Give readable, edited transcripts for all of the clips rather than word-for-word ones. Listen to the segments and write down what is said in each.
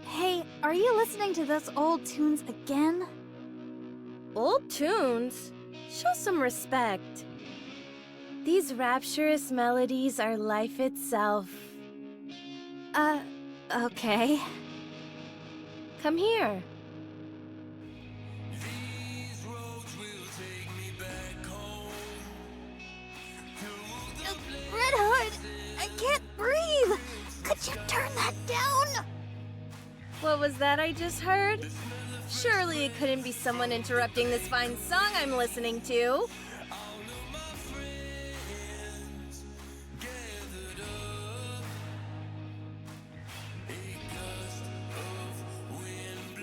Hey, are you listening to those old tunes again? Old tunes? Show some respect. These rapturous melodies are life itself. Okay. Come here. Red Hood! I can't breathe! Could you turn that down? What was that I just heard? Surely it couldn't be someone interrupting this fine song I'm listening to.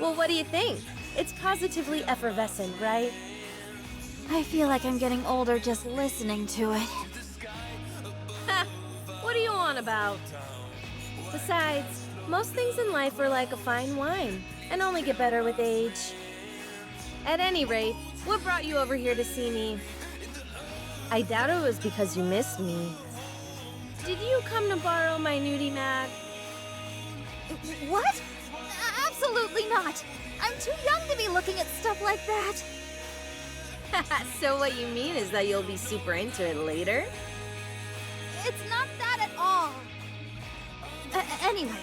Well, what do you think? It's positively effervescent, right? I feel like I'm getting older just listening to it. Ha! What are you on about? Besides, most things in life are like a fine wine and only get better with age. At any rate, what brought you over here to see me? I doubt it was because you missed me. Did you come to borrow my nudie mag? What? Absolutely not! I'm too young to be looking at stuff like that! So what you mean is that you'll be super into it later? It's not that at all! Anyway,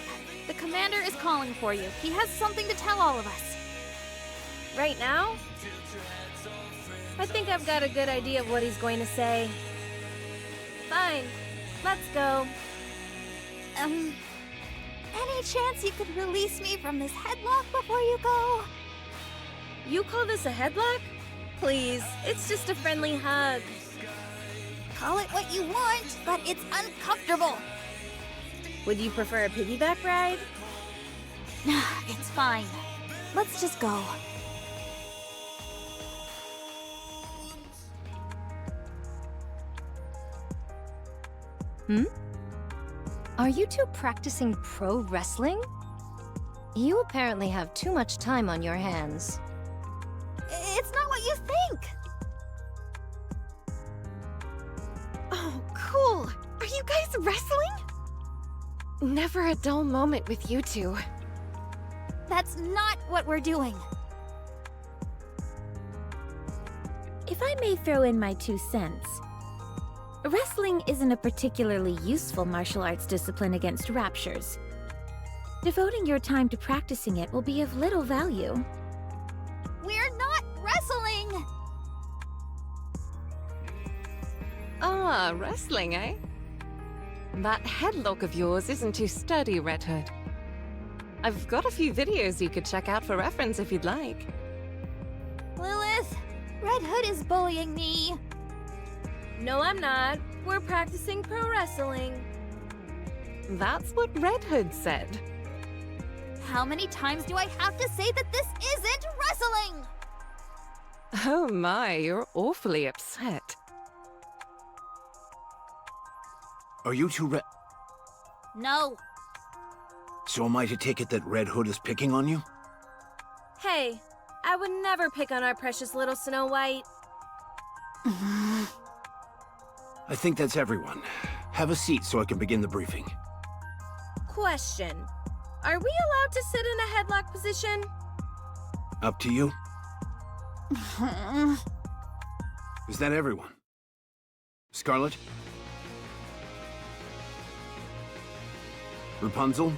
the commander is calling for you. He has something to tell all of us. Right now? I think I've got a good idea of what he's going to say. Fine, let's go. Any chance you could release me from this headlock before you go? You call this a headlock? Please, it's just a friendly hug. Call it what you want, but it's uncomfortable. Would you prefer a piggyback ride? It's fine. Let's just go. Are you two practicing pro wrestling? You apparently have too much time on your hands. It's not what you think! Oh, cool! Are you guys wrestling? Never a dull moment with you two. That's not what we're doing. If I may throw in my 2 cents, wrestling isn't a particularly useful martial arts discipline against raptures. Devoting your time to practicing it will be of little value. We're not wrestling! Ah, wrestling, eh? That headlock of yours isn't too sturdy, Red Hood. I've got a few videos you could check out for reference if you'd like. Lilith, Red Hood is bullying me. No, I'm not. We're practicing pro wrestling. That's what Red Hood said. How many times do I have to say that this isn't wrestling? Oh my, you're awfully upset. Are you two No. So am I to take it that Red Hood is picking on you? Hey, I would never pick on our precious little Snow White. I think that's everyone. Have a seat so I can begin the briefing. Question. Are we allowed to sit in a headlock position? Up to you. Is that everyone? Scarlet? Rapunzel?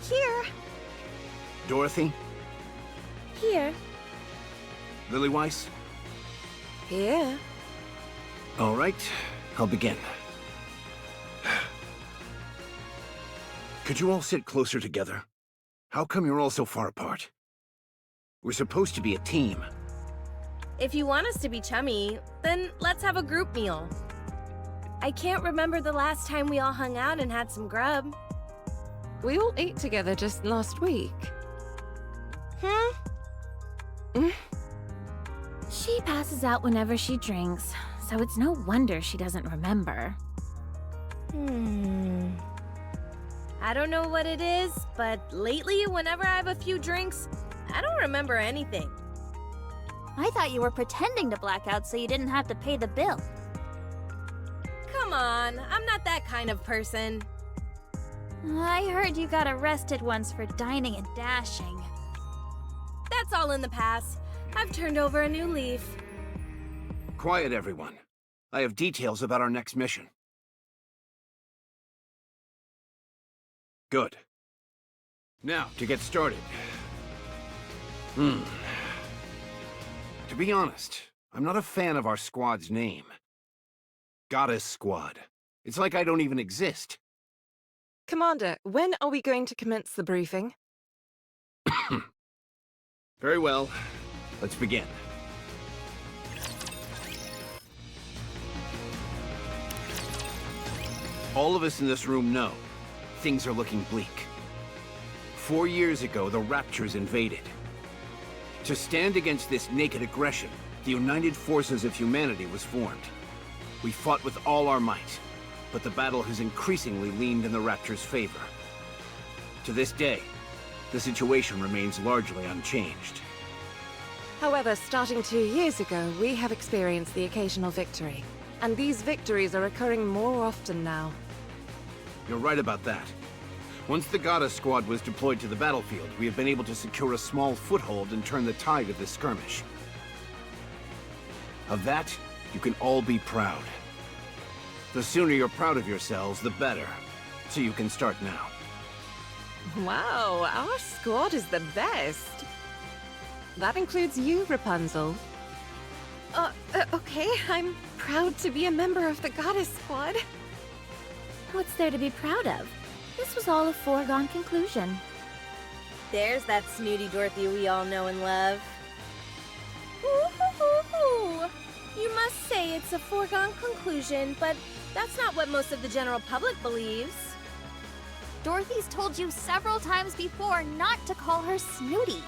Here. Dorothy? Here. Lily Weiss? Here. All right, I'll begin. Could you all sit closer together? How come you're all so far apart? We're supposed to be a team. If you want us to be chummy, then let's have a group meal. I can't remember the last time we all hung out and had some grub. We all ate together just last week. She passes out whenever she drinks, so it's no wonder she doesn't remember. I don't know what it is, but lately, whenever I have a few drinks, I don't remember anything. I thought you were pretending to black out so you didn't have to pay the bill. Come on, I'm not that kind of person. I heard you got arrested once for dining and dashing. That's all in the past. I've turned over a new leaf. Quiet, everyone. I have details about our next mission. Good. Now, to get started. To be honest, I'm not a fan of our squad's name. Goddess Squad. It's like I don't even exist. Commander, when are we going to commence the briefing? Very well. Let's begin. All of us in this room know things are looking bleak. 4 years ago, the Raptures invaded. To stand against this naked aggression, the United Forces of Humanity was formed. We fought with all our might, but the battle has increasingly leaned in the Raptures' favor. To this day, the situation remains largely unchanged. However, starting 2 years ago, we have experienced the occasional victory. And these victories are occurring more often now. You're right about that. Once the Goddess Squad was deployed to the battlefield, we have been able to secure a small foothold and turn the tide of this skirmish. Of that, you can all be proud. The sooner you're proud of yourselves, the better. So you can start now. Wow, our squad is the best. That includes you, Rapunzel. Okay, I'm proud to be a member of the Goddess Squad. What's there to be proud of? This was all a foregone conclusion. There's that snooty Dorothy we all know and love. Ooh, you must say it's a foregone conclusion, but that's not what most of the general public believes. Dorothy's told you several times before not to call her snooty.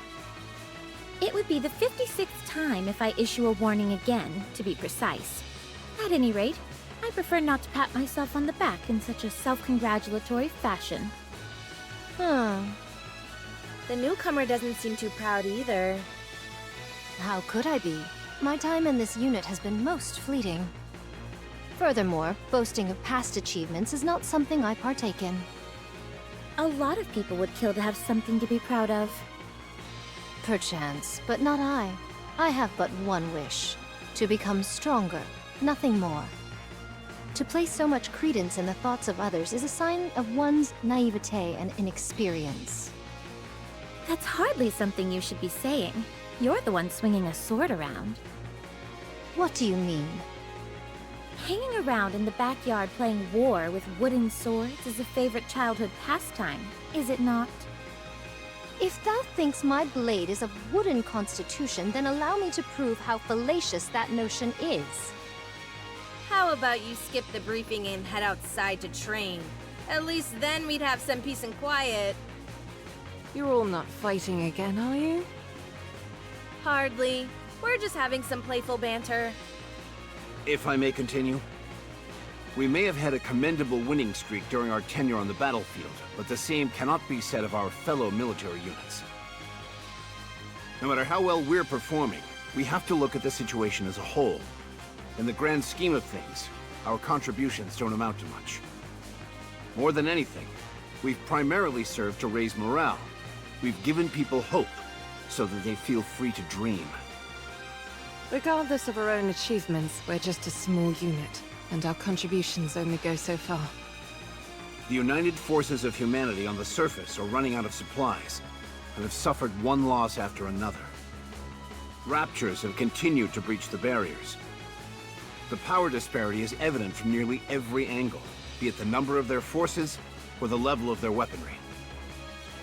It would be the 56th time if I issue a warning again, to be precise. At any rate, I prefer not to pat myself on the back in such a self-congratulatory fashion. The newcomer doesn't seem too proud either. How could I be? My time in this unit has been most fleeting. Furthermore, boasting of past achievements is not something I partake in. A lot of people would kill to have something to be proud of. Perchance, but not I. I have but one wish. To become stronger, nothing more. To place so much credence in the thoughts of others is a sign of one's naivete and inexperience. That's hardly something you should be saying. You're the one swinging a sword around. What do you mean? Hanging around in the backyard playing war with wooden swords is a favorite childhood pastime, is it not? If thou thinks my blade is of wooden constitution, then allow me to prove how fallacious that notion is. How about you skip the briefing and head outside to train? At least then we'd have some peace and quiet. You're all not fighting again, are you? Hardly. We're just having some playful banter. If I may continue. We may have had a commendable winning streak during our tenure on the battlefield, but the same cannot be said of our fellow military units. No matter how well we're performing, we have to look at the situation as a whole. In the grand scheme of things, our contributions don't amount to much. More than anything, we've primarily served to raise morale. We've given people hope, so that they feel free to dream. Regardless of our own achievements, we're just a small unit, and our contributions only go so far. The United Forces of Humanity on the surface are running out of supplies. and have suffered one loss after another. Raptures have continued to breach the barriers. The power disparity is evident from nearly every angle, be it the number of their forces or the level of their weaponry.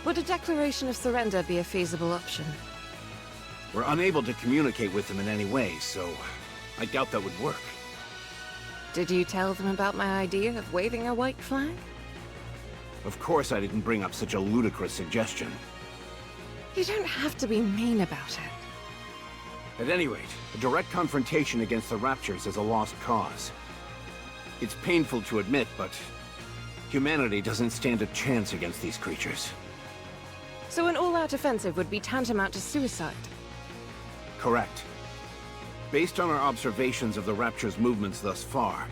Would a declaration of surrender be a feasible option? We're unable to communicate with them in any way, so I doubt that would work. Did you tell them about my idea of waving a white flag? Of course I didn't bring up such a ludicrous suggestion. You don't have to be mean about it. At any rate, a direct confrontation against the Raptures is a lost cause. It's painful to admit, but humanity doesn't stand a chance against these creatures. So an all-out offensive would be tantamount to suicide? Correct. Based on our observations of the Rapture's movements thus far,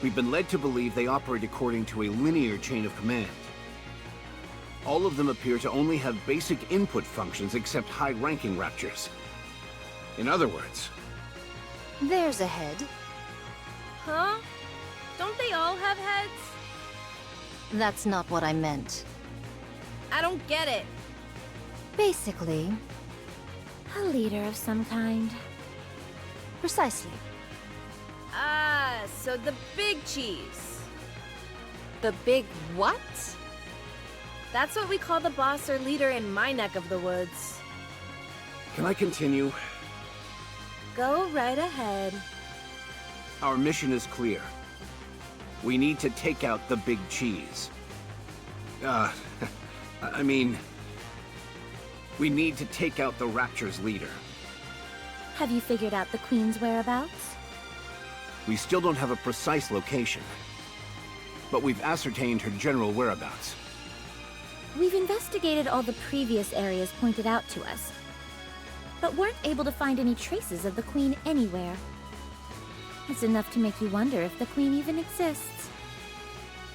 we've been led to believe they operate according to a linear chain of command. All of them appear to only have basic input functions except high-ranking Raptures. In other words... There's a head. Huh? Don't they all have heads? That's not what I meant. I don't get it. Basically, A leader of some kind. precisely. Ah, so the big cheese. The big what? That's what we call the boss or leader in my neck of the woods. Can I continue? Go right ahead. Our mission is clear. We need to take out the big cheese. I mean... We need to take out the Rapture's leader. Have you figured out the Queen's whereabouts? We still don't have a precise location, but we've ascertained her general whereabouts. We've investigated all the previous areas pointed out to us, but weren't able to find any traces of the Queen anywhere. It's enough to make you wonder if the Queen even exists.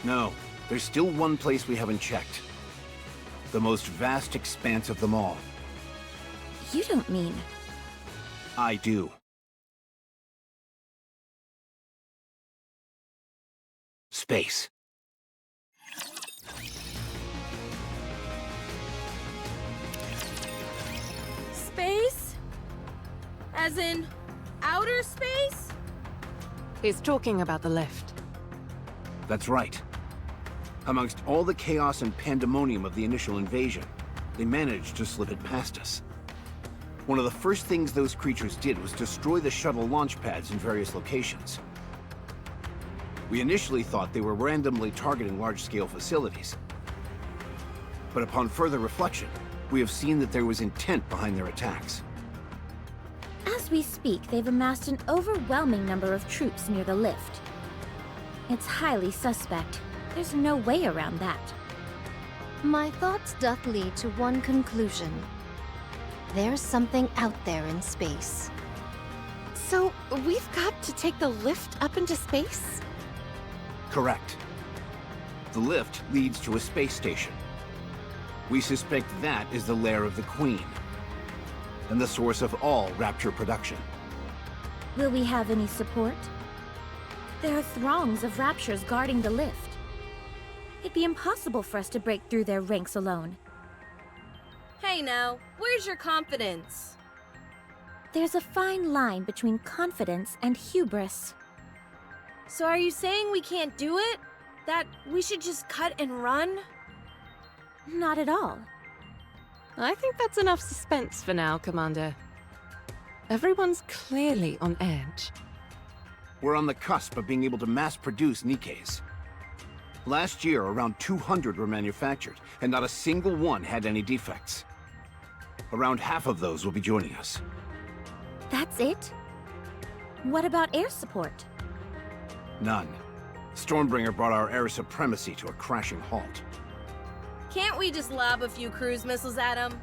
No, there's still one place we haven't checked. The most vast expanse of them all. You don't mean... I do. Space. Space? As in, outer space? He's talking about the lift. That's right. Amongst all the chaos and pandemonium of the initial invasion, they managed to slip it past us. One of the first things those creatures did was destroy the shuttle launch pads in various locations. We initially thought they were randomly targeting large-scale facilities. But upon further reflection, we have seen that there was intent behind their attacks. As we speak, they've amassed an overwhelming number of troops near the lift. It's highly suspect. There's no way around that. My thoughts doth lead to one conclusion. There's something out there in space. So, we've got to take the lift up into space? Correct. The lift leads to a space station. We suspect that is the lair of the Queen, and the source of all Rapture production. Will we have any support? There are throngs of Raptures guarding the lift. It'd be impossible for us to break through their ranks alone. Hey now, where's your confidence? There's a fine line between confidence and hubris. So are you saying we can't do it? That we should just cut and run? Not at all. I think that's enough suspense for now, Commander. Everyone's clearly on edge. We're on the cusp of being able to mass-produce NIKKEs. Last year, around 200 were manufactured, and not a single one had any defects. Around half of those will be joining us. That's it? What about air support? None. Stormbringer brought our air supremacy to a crashing halt. Can't we just lob a few cruise missiles at them?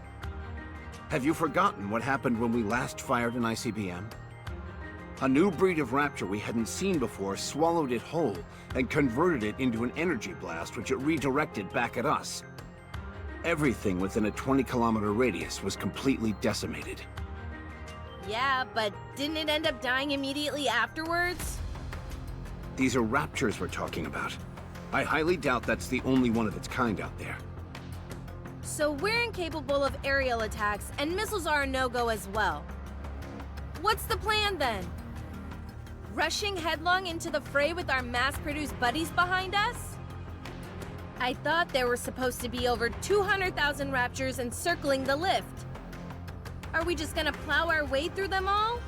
Have you forgotten what happened when we last fired an ICBM? A new breed of Rapture we hadn't seen before swallowed it whole and converted it into an energy blast which it redirected back at us. Everything within a 20-kilometer radius was completely decimated. Yeah, but didn't it end up dying immediately afterwards? These are Raptures we're talking about. I highly doubt that's the only one of its kind out there. So we're incapable of aerial attacks, and missiles are a no-go as well. What's the plan then? Rushing headlong into the fray with our mass-produced buddies behind us? I thought there were supposed to be over 200,000 Raptures encircling the lift. Are we just gonna plow our way through them all?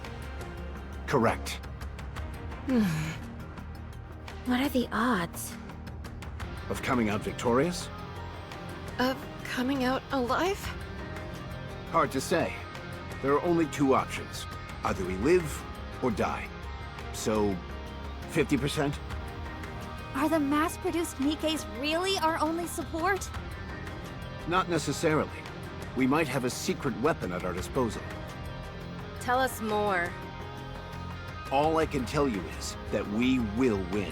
Correct. What are the odds? Of coming out victorious? Of coming out alive? Hard to say. There are only two options. Either we live or die. So, 50%? Are the mass-produced NIKKEs really our only support? Not necessarily. We might have a secret weapon at our disposal. Tell us more. All I can tell you is that we will win.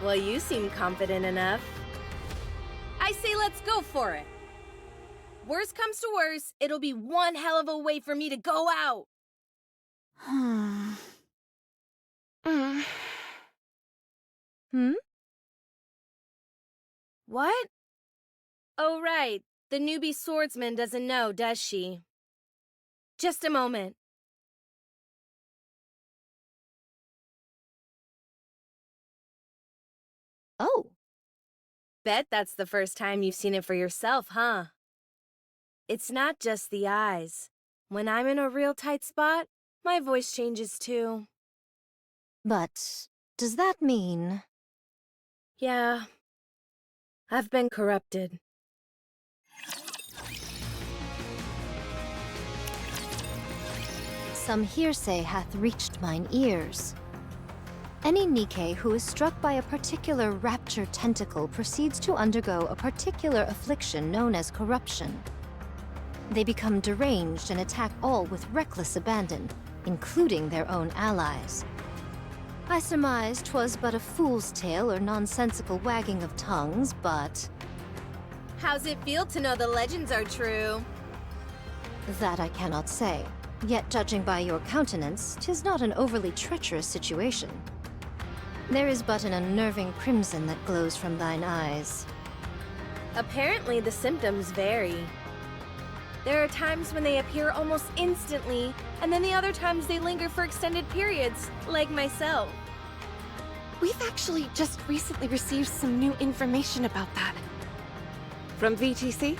Well, you seem confident enough. I say let's go for it. Worst comes to worst, it'll be one hell of a way for me to go out. What? Oh, right. The newbie swordsman doesn't know, does she? Just a moment. Oh, Bet that's the first time you've seen it for yourself, huh? It's not just the eyes. When I'm in a real tight spot, my voice changes too. but does that mean... Yeah. I've been corrupted. Some hearsay hath reached mine ears. Any NIKKE who is struck by a particular rapture tentacle proceeds to undergo a particular affliction known as corruption. They become deranged and attack all with reckless abandon, including their own allies. I surmised 'twas but a fool's tale or nonsensical wagging of tongues, but How's it feel to know the legends are true? that I cannot say. Yet judging by your countenance, 'tis not an overly treacherous situation. There is but an unnerving crimson that glows from thine eyes. Apparently, the symptoms vary. There are times when they appear almost instantly, and then the other times they linger for extended periods, like myself. We've actually just recently received some new information about that. From VTC?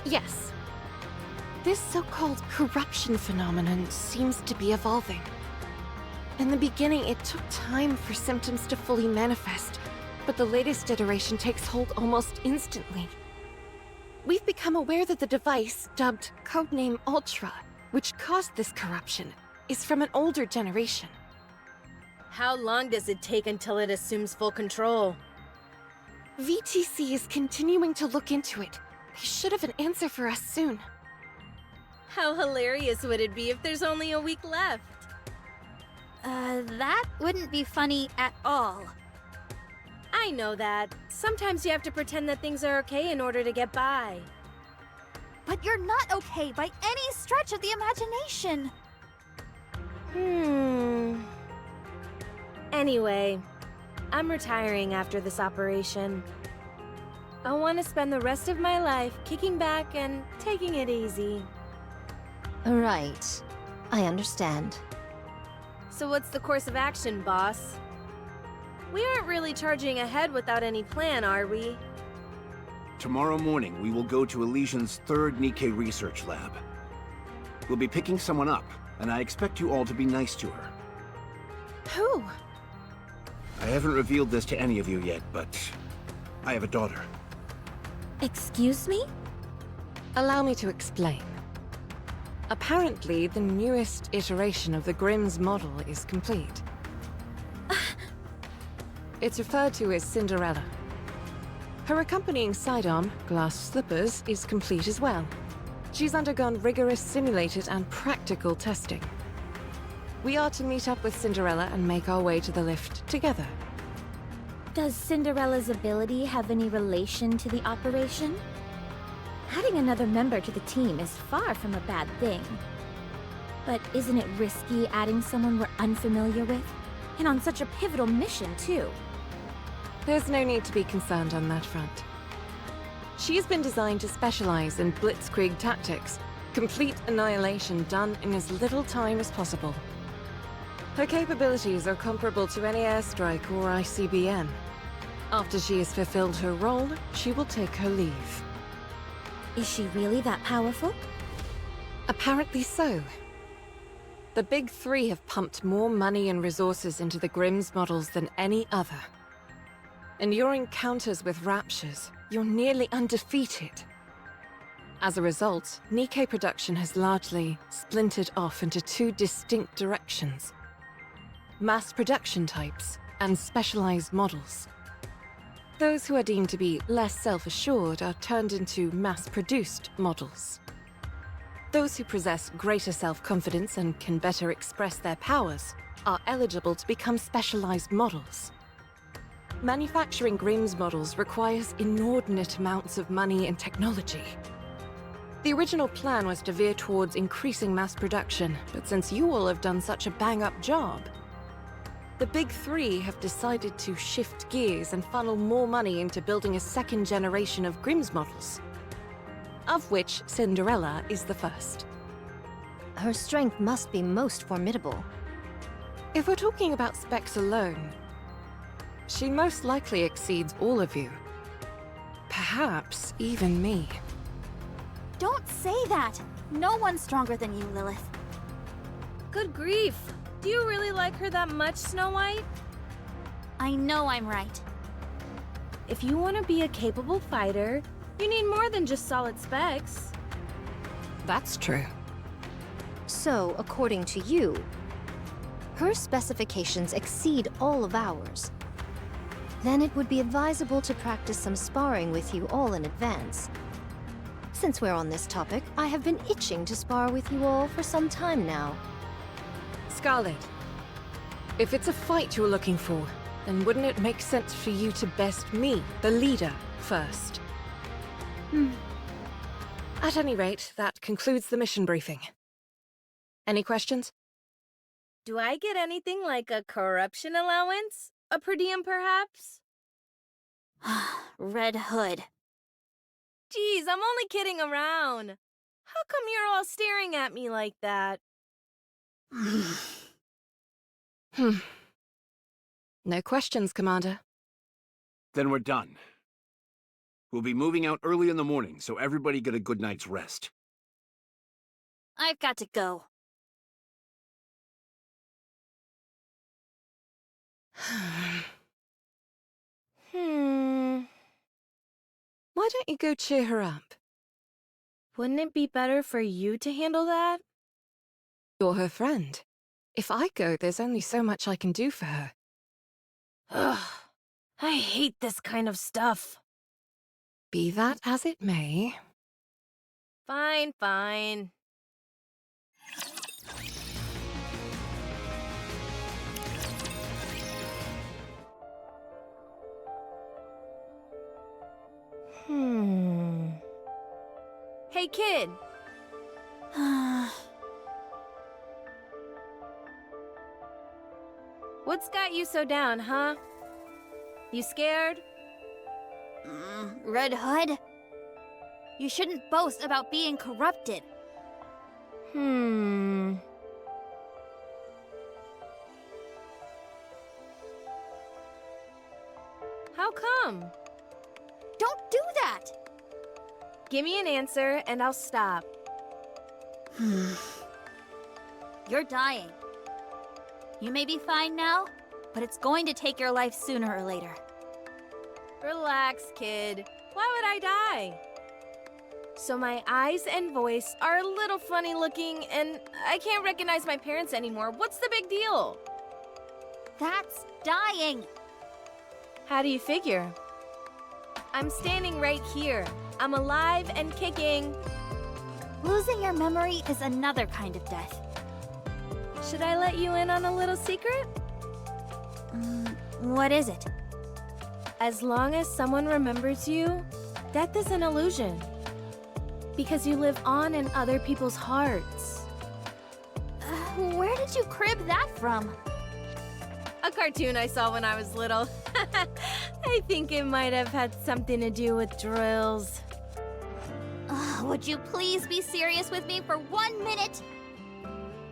Yes. This so-called corruption phenomenon seems to be evolving. In the beginning, it took time for symptoms to fully manifest, but the latest iteration takes hold almost instantly. We've become aware that the device, dubbed Codename Ultra, which caused this corruption, is from an older generation. How long does it take until it assumes full control? VTC is continuing to look into it. They should have an answer for us soon. How hilarious would it be if there's only a week left? That wouldn't be funny at all. I know that. Sometimes you have to pretend that things are okay in order to get by. But you're not okay by any stretch of the imagination. Anyway, I'm retiring after this operation. I want to spend the rest of my life kicking back and taking it easy. Right. I understand. So what's the course of action, boss? We aren't really charging ahead without any plan, are we? Tomorrow morning, we will go to Elysian's third NIKKE research lab. We'll be picking someone up, and I expect you all to be nice to her. Who? I haven't revealed this to any of you yet, but I have a daughter. Excuse me? Allow me to explain. Apparently, the newest iteration of the Grimm's model is complete. It's referred to as Cinderella. Her accompanying sidearm, glass slippers, is complete as well. She's undergone rigorous simulated and practical testing. We are to meet up with Cinderella and make our way to the lift together. Does Cinderella's ability have any relation to the operation? Adding another member to the team is far from a bad thing. But isn't it risky adding someone we're unfamiliar with? And on such a pivotal mission, too. There's no need to be concerned on that front. She's been designed to specialize in blitzkrieg tactics, complete annihilation done in as little time as possible. Her capabilities are comparable to any airstrike or ICBM. After she has fulfilled her role, she will take her leave. Is she really that powerful? Apparently so. The Big Three have pumped more money and resources into the Grimm's models than any other. In your encounters with Raptures, you're nearly undefeated. As a result, NIKKE production has largely splintered off into two distinct directions: mass production types and specialized models. Those who are deemed to be less self-assured are turned into mass-produced models. Those who possess greater self-confidence and can better express their powers are eligible to become specialized models. Manufacturing Grimm's models requires inordinate amounts of money and technology. The original plan was to veer towards increasing mass production, but since you all have done such a bang-up job, the Big Three have decided to shift gears and funnel more money into building a second generation of Grimm's models, of which Cinderella is the first. Her strength must be most formidable. If we're talking about specs alone, she most likely exceeds all of you. Perhaps even me. Don't say that! No one's stronger than you, Lilith. Good grief! Do you really like her that much, Snow White? I know I'm right. If you want to be a capable fighter, you need more than just solid specs. That's true. So, according to you, her specifications exceed all of ours. Then it would be advisable to practice some sparring with you all in advance. Since we're on this topic, I have been itching to spar with you all for some time now. Scarlet, if it's a fight you're looking for, then wouldn't it make sense for you to best me, the leader, first? At any rate, that concludes the mission briefing. Any questions? Do I get anything like a corruption allowance? A per diem, perhaps? Red Hood. Geez, I'm only kidding around. How come you're all staring at me like that? No questions, Commander. Then we're done. We'll be moving out early in the morning, so everybody get a good night's rest. I've got to go. Why don't you go cheer her up? Wouldn't it be better for you to handle that? You're her friend. If I go, there's only so much I can do for her. Ugh, I hate this kind of stuff. Be that as it may. Fine, fine. Hey, kid. What's got you so down, huh? You scared? Red Hood? You shouldn't boast about being corrupted. How come? Don't do that! Give me an answer and I'll stop. You're dying. You may be fine now, but it's going to take your life sooner or later. Relax, kid. Why would I die? So my eyes and voice are a little funny looking and I can't recognize my parents anymore. What's the big deal? That's dying! How do you figure? I'm standing right here. I'm alive and kicking. Losing your memory is another kind of death. Should I let you in on a little secret? What is it? As long as someone remembers you, death is an illusion. Because you live on in other people's hearts. Where did you crib that from? A cartoon I saw when I was little. I think it might have had something to do with drills. Would you please be serious with me for 1 minute?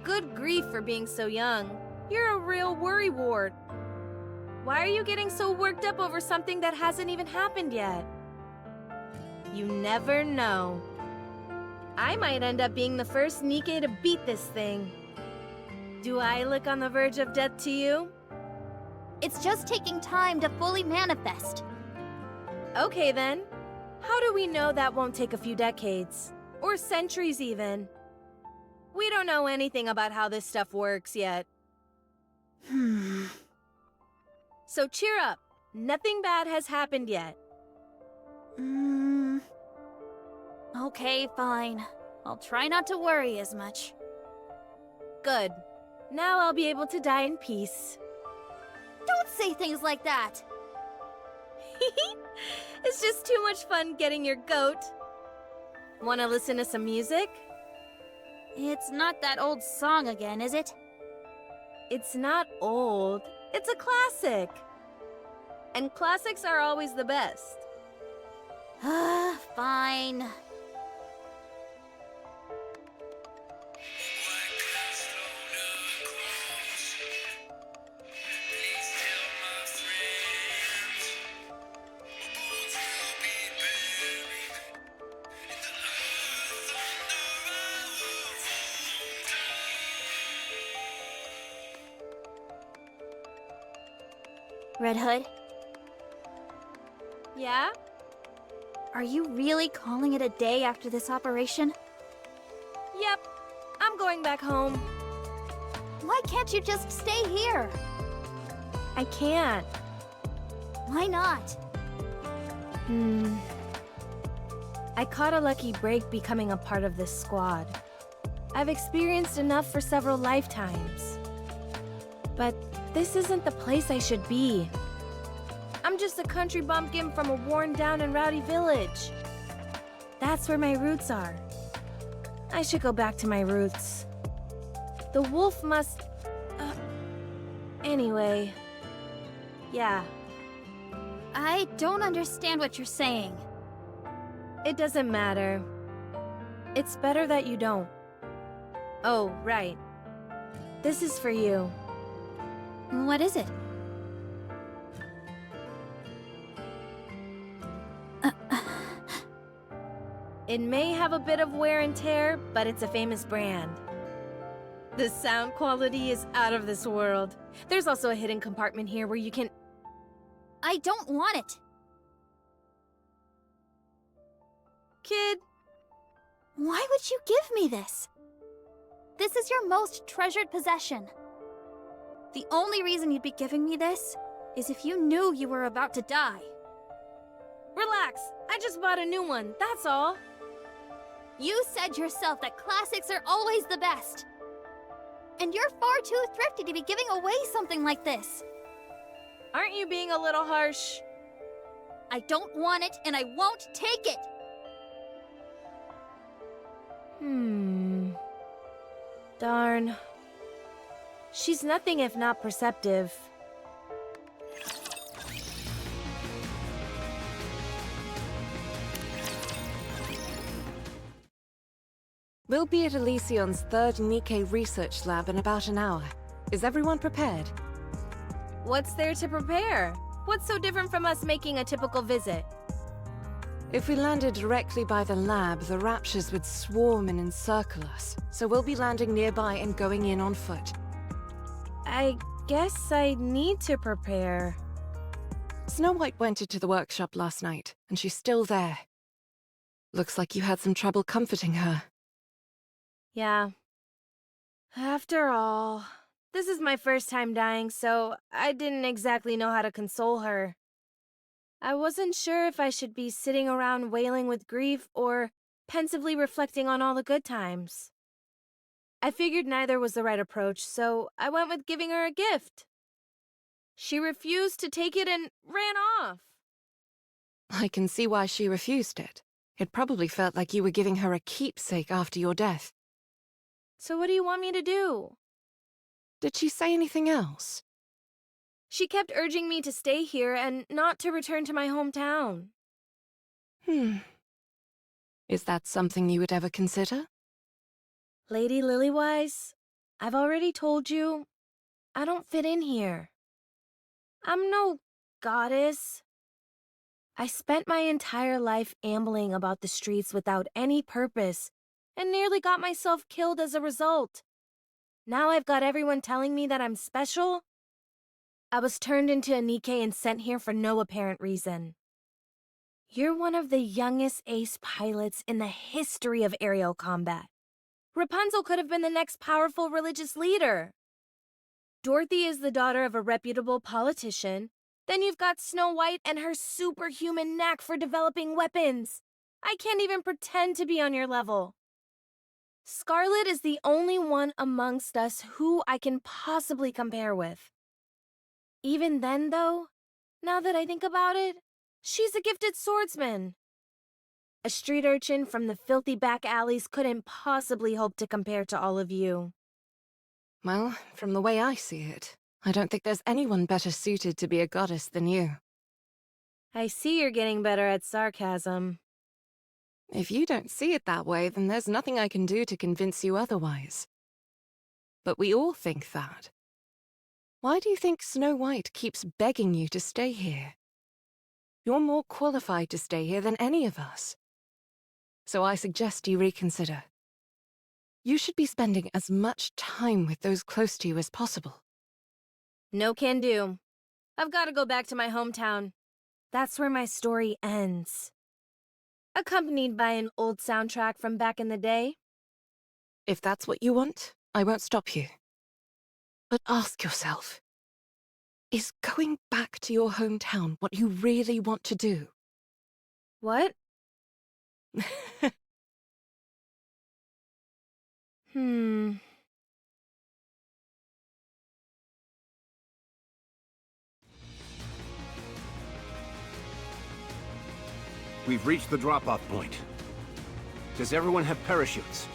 Good grief for being so young. You're a real worrywart. Why are you getting so worked up over something that hasn't even happened yet? You never know. I might end up being the first NIKKE to beat this thing. Do I look on the verge of death to you? It's just taking time to fully manifest. Okay then. How do we know that won't take a few decades? Or centuries even? We don't know anything about how this stuff works yet. So cheer up. Nothing bad has happened yet. Okay, fine. I'll try not to worry as much. Good. Now I'll be able to die in peace. Don't say things like that! It's just too much fun getting your goat. Wanna listen to some music? It's not that old song again, is it? It's not old. It's a classic. And classics are always the best. Fine. Red Hood, Yeah? are you really calling it a day after this operation? Yep. I'm going back home. Why can't you just stay here? I can't. Why not? I caught a lucky break becoming a part of this squad. I've experienced enough for several lifetimes. But this isn't the place I should be. I'm just a country bumpkin from a worn-down and rowdy village. That's where my roots are. I should go back to my roots. The wolf must... Anyway... Yeah, I don't understand what you're saying. it doesn't matter. It's better that you don't. Oh, right. This is for you. What is it? It may have a bit of wear and tear, but it's a famous brand. The sound quality is out of this world. There's also a hidden compartment here where you can... I don't want it. Kid, Why would you give me this? This is your most treasured possession. The only reason you'd be giving me this is if you knew you were about to die. relax. I just bought a new one, that's all. You said yourself that classics are always the best. And you're far too thrifty to be giving away something like this. Aren't you being a little harsh? I don't want it, and I won't take it. Darn. She's nothing if not perceptive. We'll be at Elysion's third NIKKE research lab in about an hour. Is everyone prepared? What's there to prepare? What's so different from us making a typical visit? If we landed directly by the lab, the raptures would swarm and encircle us. So we'll be landing nearby and going in on foot. I guess I need to prepare. Snow White went into the workshop last night, and she's still there. Looks like you had some trouble comforting her. Yeah. After all, this is my first time dying, so I didn't exactly know how to console her. I wasn't sure if I should be sitting around wailing with grief or pensively reflecting on all the good times. I figured neither was the right approach, so I went with giving her a gift. She refused to take it and ran off. I can see why she refused it. It probably felt like you were giving her a keepsake after your death. So what do you want me to do? Did she say anything else? She kept urging me to stay here and not to return to my hometown. Is that something you would ever consider? Lady Lilywise, I've already told you, I don't fit in here. I'm no goddess. I spent my entire life ambling about the streets without any purpose, and nearly got myself killed as a result. Now I've got everyone telling me that I'm special. I was turned into a NIKKE and sent here for no apparent reason. You're one of the youngest ace pilots in the history of aerial combat. Rapunzel could have been the next powerful religious leader. Dorothy is the daughter of a reputable politician. Then you've got Snow White and her superhuman knack for developing weapons. I can't even pretend to be on your level. Scarlet is the only one amongst us who I can possibly compare with. Even then, though, now that I think about it, she's a gifted swordsman. A street urchin from the filthy back alleys couldn't possibly hope to compare to all of you. Well, from the way I see it, I don't think there's anyone better suited to be a goddess than you. I see you're getting better at sarcasm. If you don't see it that way, then there's nothing I can do to convince you otherwise. But we all think that. Why do you think Snow White keeps begging you to stay here? You're more qualified to stay here than any of us. So I suggest you reconsider. You should be spending as much time with those close to you as possible. No can do. I've got to go back to my hometown. That's where my story ends. Accompanied by an old soundtrack from back in the day. If that's what you want, I won't stop you. But ask yourself, is going back to your hometown what you really want to do? What? We've reached the drop-off point. Does everyone have parachutes?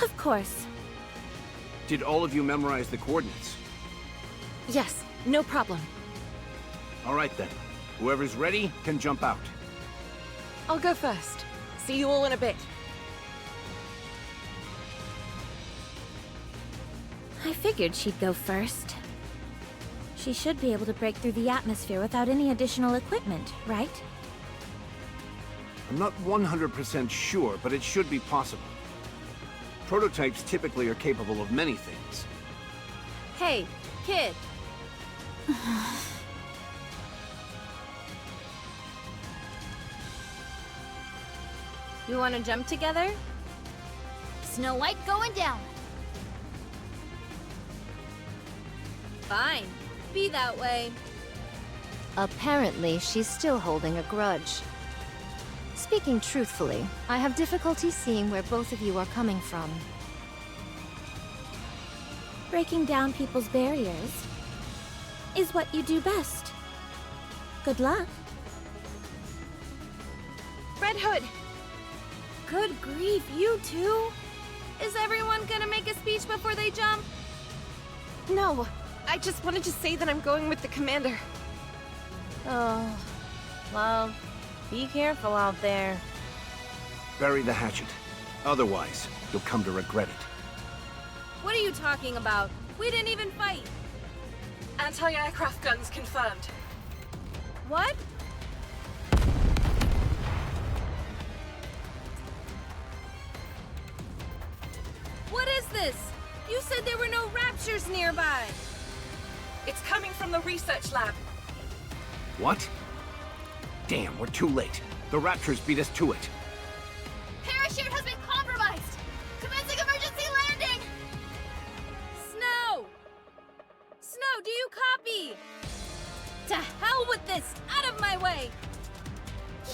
Of course. Did all of you memorize the coordinates? Yes, no problem. All right then. Whoever's ready can jump out. I'll go first. See you all in a bit. I figured she'd go first. She should be able to break through the atmosphere without any additional equipment, right? I'm not 100% sure, but it should be possible. Prototypes typically are capable of many things. Hey, kid. You want to jump together? Snow White going down. Fine. Be that way. Apparently, she's still holding a grudge. Speaking truthfully, I have difficulty seeing where both of you are coming from. Breaking down people's barriers is what you do best. Good luck. Red Hood! Good grief, you two? Is everyone gonna make a speech before they jump? No, I just wanted to say that I'm going with the commander. Oh, well, be careful out there. Bury the hatchet. Otherwise, you'll come to regret it. What are you talking about? We didn't even fight. Anti-aircraft guns confirmed. What? What is this? You said there were no raptures nearby. It's coming from the research lab. What? Damn, we're too late. The Raptors beat us to it. Parachute has been compromised. Commencing emergency landing. Snow! Snow, do you copy? To hell with this! Out of my way!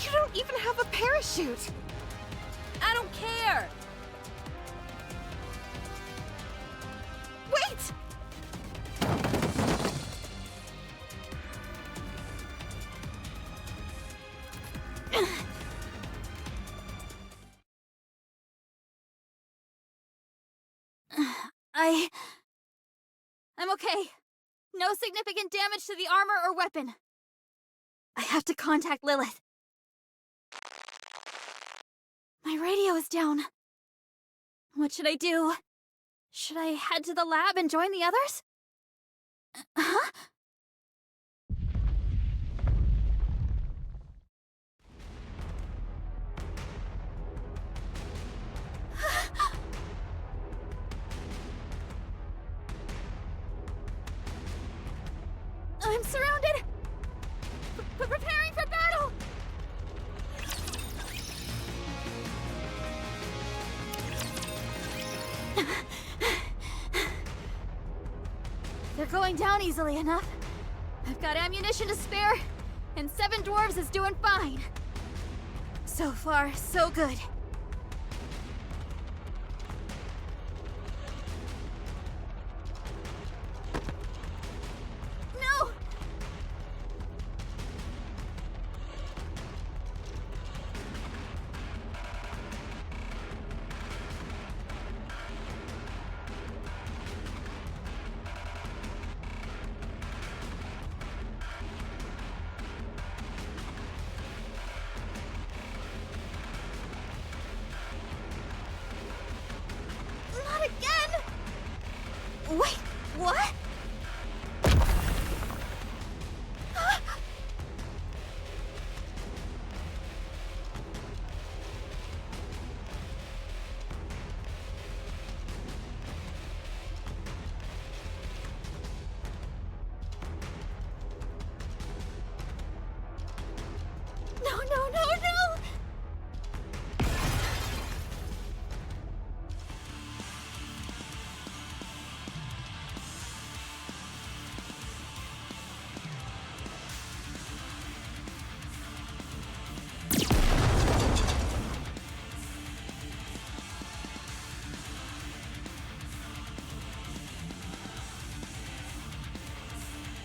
You don't even have a parachute! I don't care! Wait! I'm okay. No significant damage to the armor or weapon. I have to contact Lilith. My radio is down. What should I do? Should I head to the lab and join the others? Huh? I'm surrounded! Preparing for battle! They're going down easily enough. I've got ammunition to spare, and 7 dwarves is doing fine. So far, so good. No! Not again! Wait, what? No, no, no, no!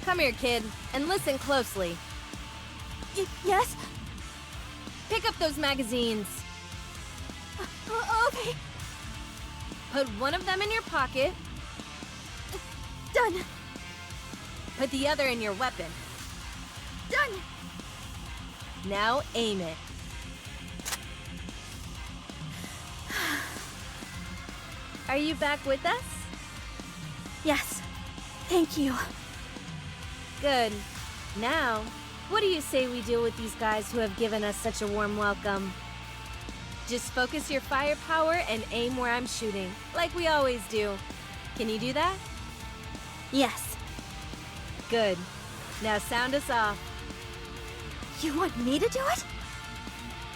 Come here, kid, and listen closely. Yes? Pick up those magazines. Okay, Put one of them in your pocket. done, Put the other in your weapon. done! Now aim it. Are you back with us? Yes, thank you. Good. Now, what do you say we deal with these guys who have given us such a warm welcome? Just focus your firepower and aim where I'm shooting, like we always do. Can you do that? Yes. Good. Now sound us off. You want me to do it?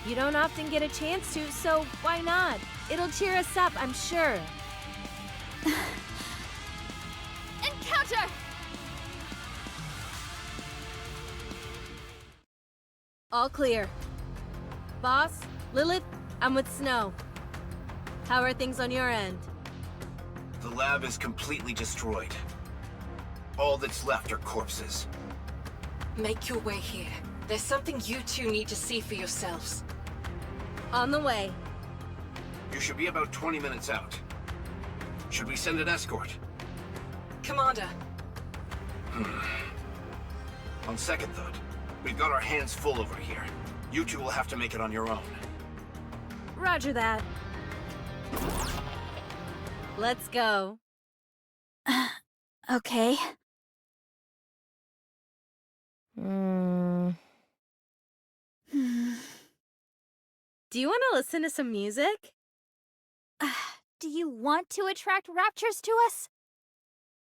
You don't often get a chance to, so why not? It'll cheer us up, I'm sure. Encounter! All clear. Boss, Lilith, I'm with Snow. How are things on your end? The lab is completely destroyed. All that's left are corpses. Make your way here. There's something you two need to see for yourselves. On the way. You should be about 20 minutes out. Should we send an escort? Commander, On second thought, we've got our hands full over here. You two will have to make it on your own. Roger that. Let's go. Okay. Do you want to listen to some music? Do you want to attract raptures to us?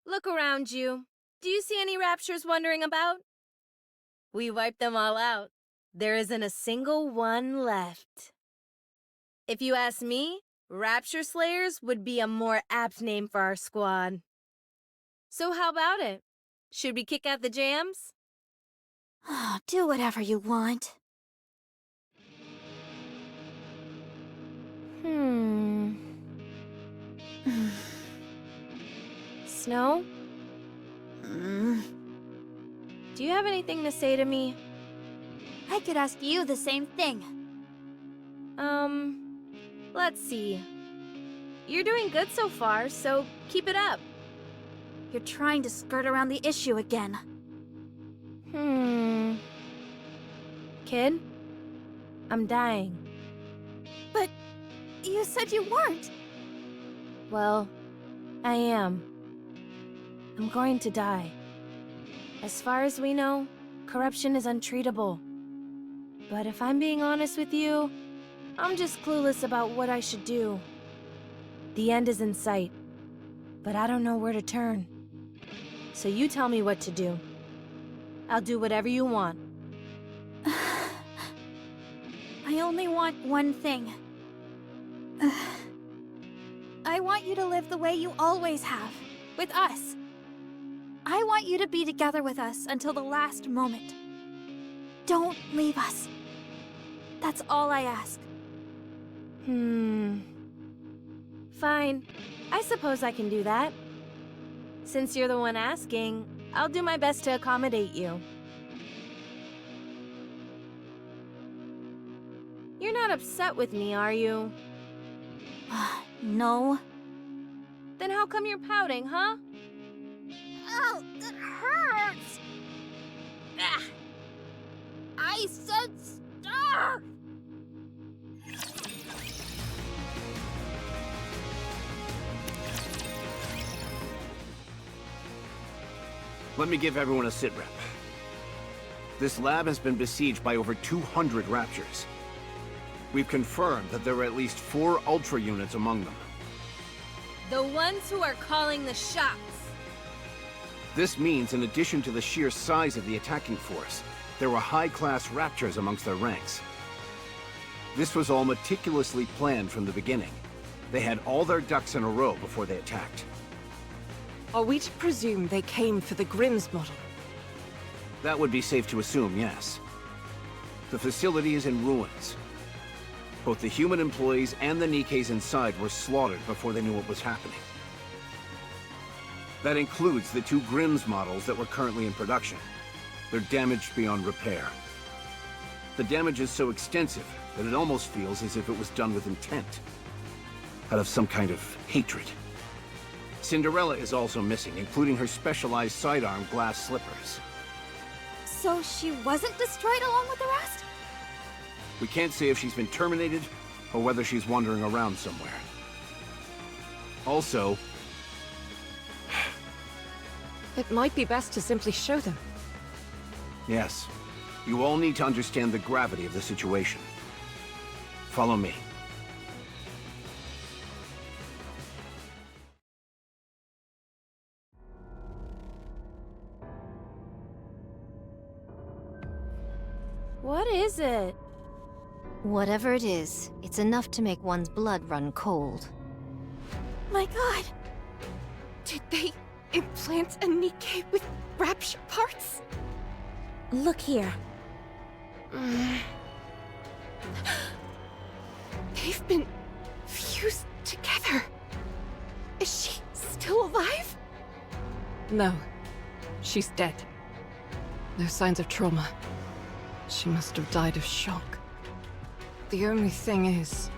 Look around you. Do you see any raptures wandering about? We wiped them all out. There isn't a single one left. If you ask me, Rapture Slayers would be a more apt name for our squad. So how about it? Should we kick out the jams? Do whatever you want. Snow? Do you have anything to say to me? I could ask you the same thing. Let's see. You're doing good so far, so keep it up. You're trying to skirt around the issue again. Kid? I'm dying. But you said you weren't. Well, I am. I'm going to die. As far as we know, corruption is untreatable. But if I'm being honest with you, I'm just clueless about what I should do. The end is in sight, but I don't know where to turn. So you tell me what to do. I'll do whatever you want. I only want one thing. I want you to live the way you always have, with us. I want you to be together with us until the last moment. Don't leave us. That's all I ask. Fine. I suppose I can do that. Since you're the one asking, I'll do my best to accommodate you. You're not upset with me, are you? No. Then how come you're pouting, huh? Ow, that hurts! Ah. I said stop! Let me give everyone a sitrep. This lab has been besieged by over 200 Raptures. We've confirmed that there are at least 4 Ultra units among them. The ones who are calling the shots. This means, in addition to the sheer size of the attacking force, there were high-class Raptors amongst their ranks. This was all meticulously planned from the beginning. They had all their ducks in a row before they attacked. Are we to presume they came for the Grimm's model? That would be safe to assume, yes. The facility is in ruins. Both the human employees and the NIKKEs inside were slaughtered before they knew what was happening. That includes the 2 Grimm's models that were currently in production. They're damaged beyond repair. The damage is so extensive that it almost feels as if it was done with intent. Out of some kind of hatred. Cinderella is also missing, including her specialized sidearm glass slippers. So she wasn't destroyed along with the rest? We can't say if she's been terminated, or whether she's wandering around somewhere. Also, It might be best to simply show them. yes, you all need to understand the gravity of the situation. Follow me. What is it? Whatever it is, it's enough to make one's blood run cold. My god! Did they implant a NIKKE with rapture parts? Look here. They've been fused together. Is she still alive? No. She's dead. No signs of trauma. She must have died of shock. The only thing is...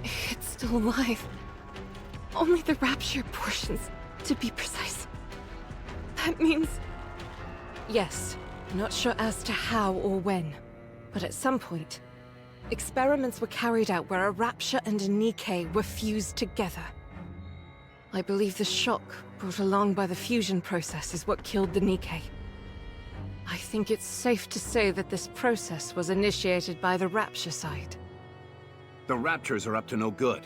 it's still alive. Only the rapture portions, to be precise. That means... Yes, not sure as to how or when, but at some point, experiments were carried out where a rapture and a NIKKE were fused together. I believe the shock brought along by the fusion process is what killed the NIKKE. I think it's safe to say that this process was initiated by the rapture side. The Raptors are up to no good.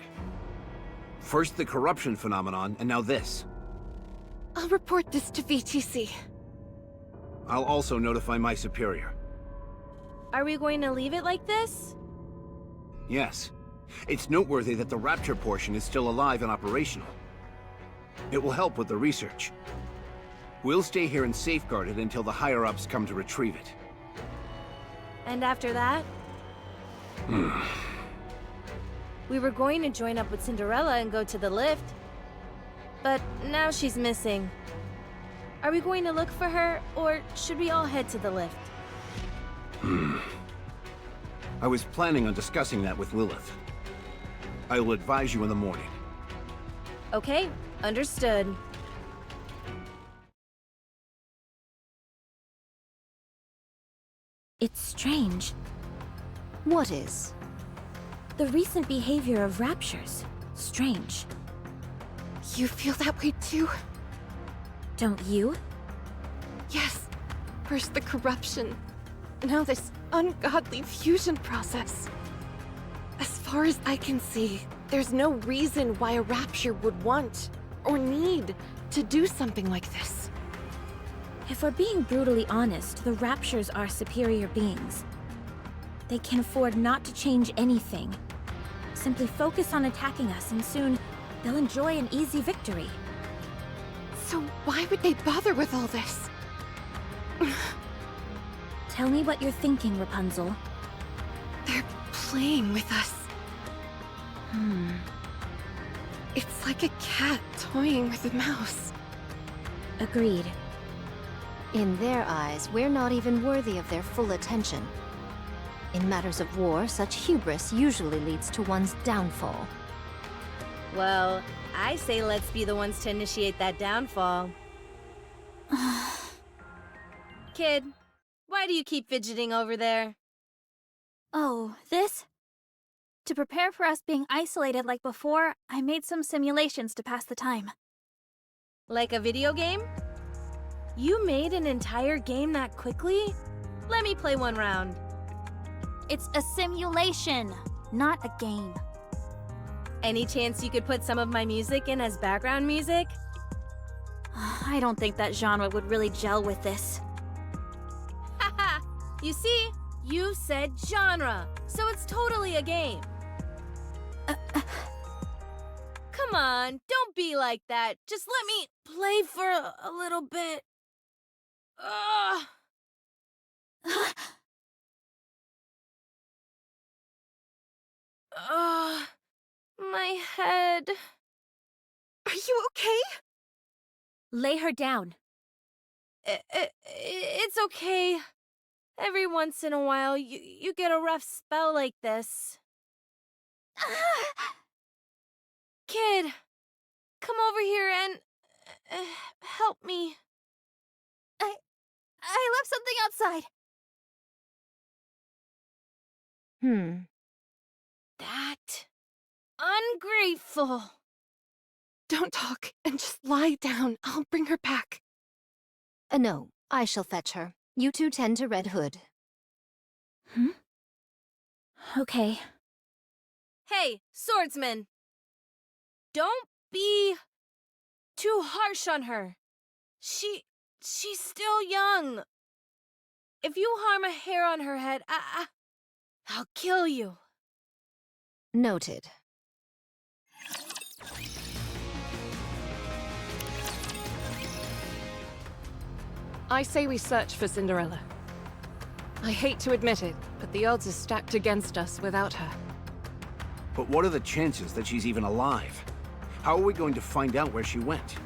First the corruption phenomenon, and now this. I'll report this to VTC. I'll also notify my superior. Are we going to leave it like this? Yes. It's noteworthy that the Rapture portion is still alive and operational. It will help with the research. We'll stay here and safeguard it until the higher-ups come to retrieve it. And after that? We were going to join up with Cinderella and go to the lift. But now she's missing. Are we going to look for her, or should we all head to the lift? I was planning on discussing that with Lilith. I will advise you in the morning. Okay, understood. It's strange. What is? The recent behavior of Raptures. Strange. You feel that way too? Don't you? Yes. First the corruption. Now this ungodly fusion process. As far as I can see, there's no reason why a Rapture would want or need to do something like this. If we're being brutally honest, the Raptures are superior beings. They can afford not to change anything. Simply focus on attacking us and soon they'll enjoy an easy victory. So why would they bother with all this? Tell me what you're thinking, Rapunzel. They're playing with us. It's like a cat toying with a mouse. Agreed. In their eyes, we're not even worthy of their full attention. In matters of war, such hubris usually leads to one's downfall. Well, I say let's be the ones to initiate that downfall. Kid, why do you keep fidgeting over there? Oh, this? To prepare for us being isolated like before, I made some simulations to pass the time. Like a video game? You made an entire game that quickly? Let me play one round. It's a simulation, not a game. Any chance you could put some of my music in as background music? I don't think that genre would really gel with this. Haha! You see? You said genre, so it's totally a game. Come on, don't be like that. Just let me play for a little bit. Ugh. My head. Are you okay? Lay her down. It's okay. Every once in a while, you get a rough spell like this. Kid, come over here and help me. I left something outside. That ungrateful. Don't talk and just lie down. I'll bring her back. No, I shall fetch her. You two tend to Red Hood. Okay. Hey, swordsman. Don't be too harsh on her. She's still young. If you harm a hair on her head, I'll kill you. Noted. I say we search for Cinderella. I hate to admit it, but the odds are stacked against us without her. But what are the chances that she's even alive? How are we going to find out where she went?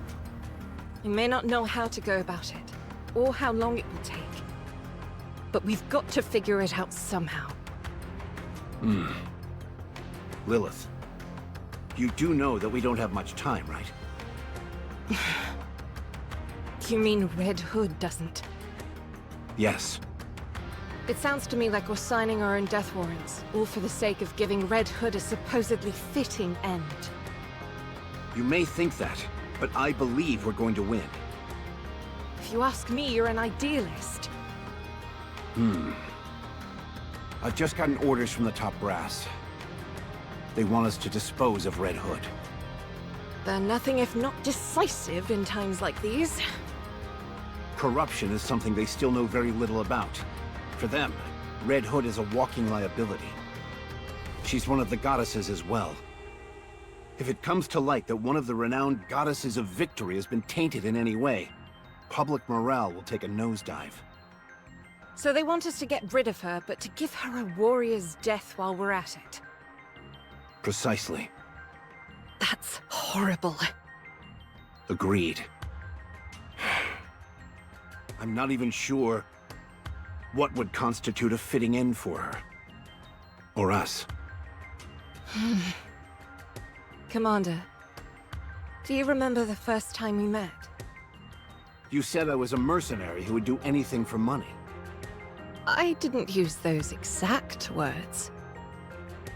We may not know how to go about it, or how long it will take. But we've got to figure it out somehow. Lilith, you do know that we don't have much time, right? You mean Red Hood doesn't? Yes. It sounds to me like we're signing our own death warrants, all for the sake of giving Red Hood a supposedly fitting end. You may think that, but I believe we're going to win. If you ask me, you're an idealist. I've just gotten orders from the top brass. They want us to dispose of Red Hood. They're nothing if not decisive in times like these. Corruption is something they still know very little about. For them, Red Hood is a walking liability. She's one of the goddesses as well. If it comes to light that one of the renowned goddesses of victory has been tainted in any way, public morale will take a nosedive. So they want us to get rid of her, but to give her a warrior's death while we're at it. Precisely. That's horrible. Agreed. I'm not even sure What would constitute a fitting end for her? Or us? Commander, do you remember the first time we met? You said I was a mercenary who would do anything for money. I didn't use those exact words.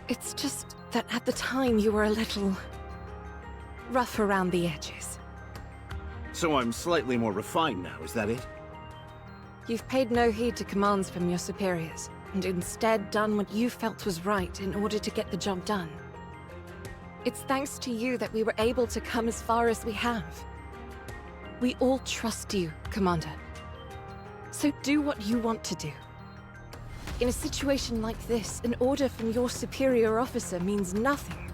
It's just that at the time you were a little rough around the edges. So I'm slightly more refined now, is that it? You've paid no heed to commands from your superiors, and instead done what you felt was right in order to get the job done. It's thanks to you that we were able to come as far as we have. We all trust you, Commander. So do what you want to do. In a situation like this, an order from your superior officer means nothing.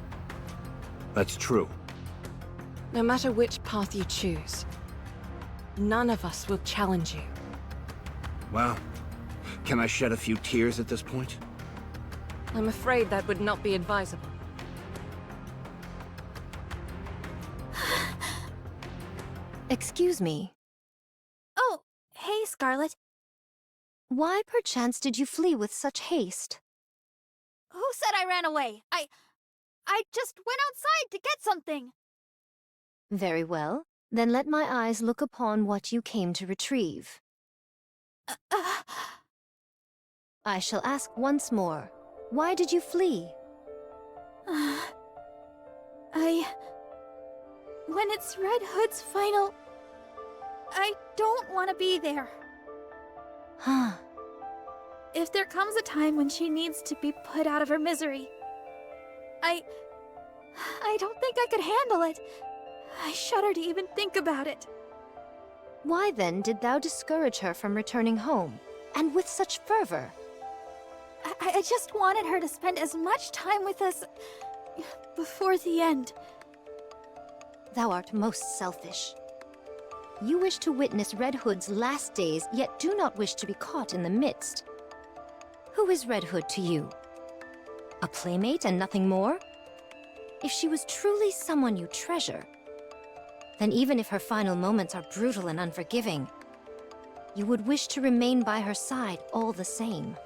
That's true. No matter which path you choose, none of us will challenge you. Well, can I shed a few tears at this point? I'm afraid that would not be advisable. Excuse me. Oh, hey, Scarlet. Why perchance did you flee with such haste? Who said I ran away? I just went outside to get something. Very well. Then let my eyes look upon what you came to retrieve. I shall ask once more. Why did you flee? When it's Red Hood's final... I don't want to be there. Huh. If there comes a time when she needs to be put out of her misery, I don't think I could handle it. I shudder to even think about it. Why then did thou discourage her from returning home, and with such fervor? I just wanted her to spend as much time with us before the end. Thou art most selfish. You wish to witness Red Hood's last days, yet do not wish to be caught in the midst. Who is Red Hood to you? A playmate and nothing more? If she was truly someone you treasure, then even if her final moments are brutal and unforgiving, you would wish to remain by her side all the same.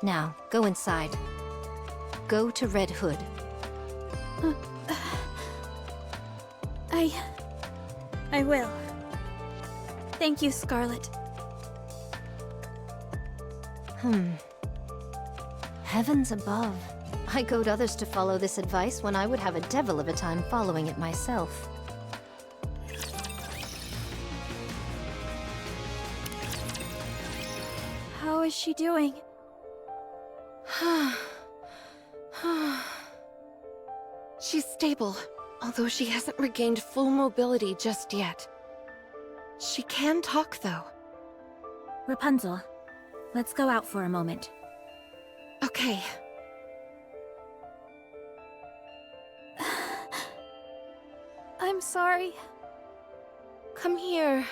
Now, go inside. Go to Red Hood. I will. Thank you, Scarlet. Heavens above. I goad others to follow this advice when I would have a devil of a time following it myself. How is she doing? She's stable, although she hasn't regained full mobility just yet. She can talk, though. Rapunzel, let's go out for a moment. Okay. I'm sorry. Come here.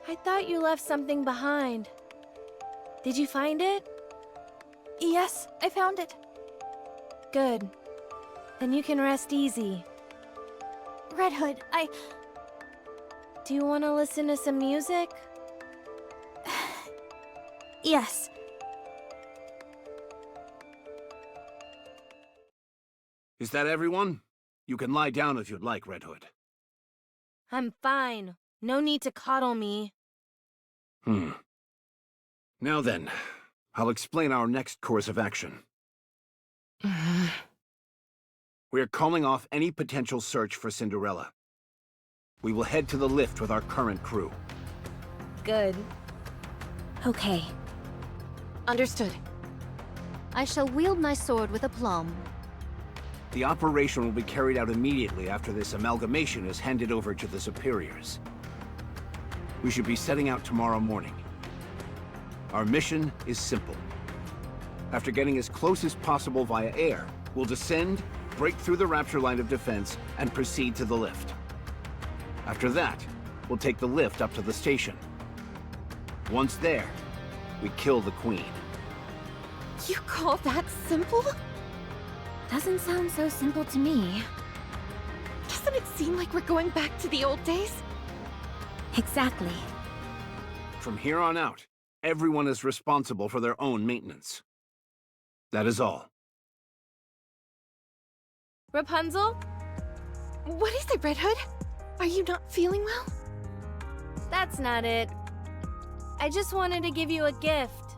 I thought you left something behind. Did you find it? Yes, I found it. Good. Then you can rest easy. Red Hood, Do you want to listen to some music? Yes. Is that everyone? You can lie down if you'd like, Red Hood. I'm fine. No need to coddle me. Now then, I'll explain our next course of action. We are calling off any potential search for Cinderella. We will head to the lift with our current crew. Good. Okay. Understood. I shall wield my sword with aplomb. The operation will be carried out immediately after this amalgamation is handed over to the superiors. We should be setting out tomorrow morning. Our mission is simple. After getting as close as possible via air, we'll descend, break through the Rapture line of defense, and proceed to the lift. After that, we'll take the lift up to the station. Once there, we kill the Queen. You call that simple? Doesn't sound so simple to me. Doesn't Doesn't it seem like we're going back to the old days? Exactly. From here on out, everyone is responsible for their own maintenance. That is all. Rapunzel? What is it, Red Hood? Are you not feeling well? That's not it. I just wanted to give you a gift.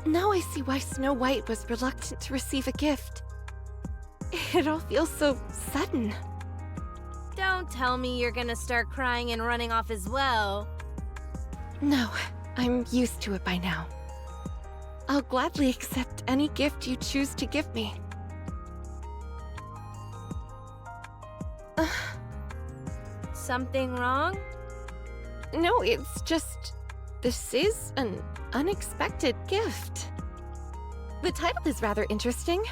Now I see why Snow White was reluctant to receive a gift. It all feels so sudden. Don't tell me you're gonna start crying and running off as well. No, I'm used to it by now. I'll gladly accept any gift you choose to give me. Something wrong? No, it's just... this is an unexpected gift. The title is rather interesting.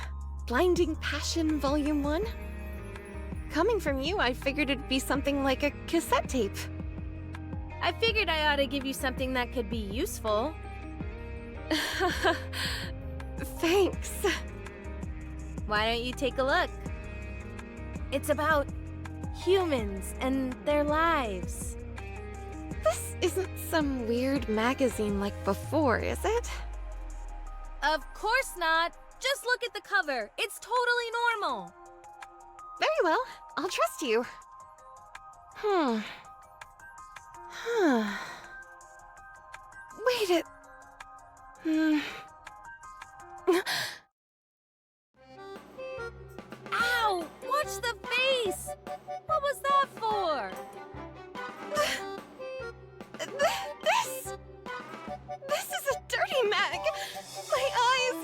Blinding Passion Volume 1. Coming from you, I figured it'd be something like a cassette tape. I figured I ought to give you something that could be useful. Thanks. Why don't you take a look? It's about humans and their lives. This isn't some weird magazine like before, is it? Of course not. Just look at the cover. It's totally normal. Very well. I'll trust you. Wait a... Ow! Watch the face! What was that for? This is a dirty mag! My eyes!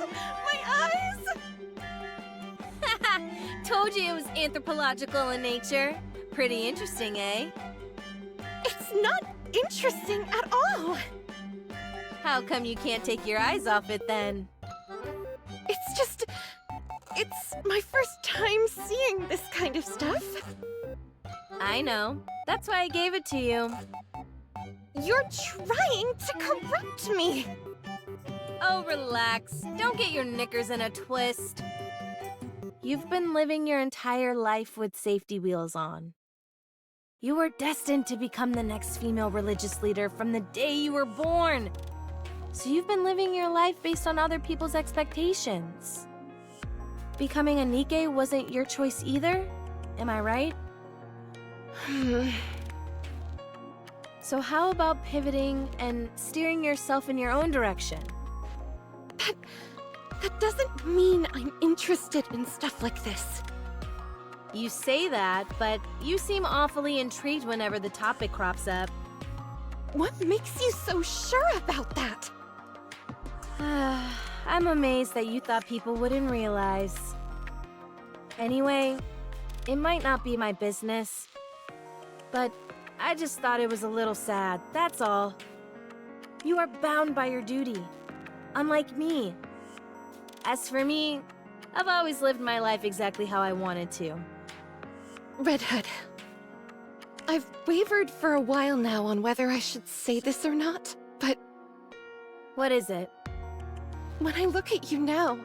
My eyes! Told you it was anthropological in nature. Pretty interesting, eh? It's not interesting at all! How come you can't take your eyes off it then? It's just... it's my first time seeing this kind of stuff. I know. That's why I gave it to you. You're trying to corrupt me! Oh, relax. Don't get your knickers in a twist. You've been living your entire life with safety wheels on. You were destined to become the next female religious leader from the day you were born. So you've been living your life based on other people's expectations. Becoming a NIKKE wasn't your choice either, am I right? So how about pivoting and steering yourself in your own direction? That doesn't mean I'm interested in stuff like this. You say that, but you seem awfully intrigued whenever the topic crops up. What makes you so sure about that? I'm amazed that you thought people wouldn't realize. Anyway, it might not be my business, but I just thought it was a little sad, that's all. You are bound by your duty, unlike me. As for me, I've always lived my life exactly how I wanted to. Red Hood, I've wavered for a while now on whether I should say this or not, but What is it? when I look at you now,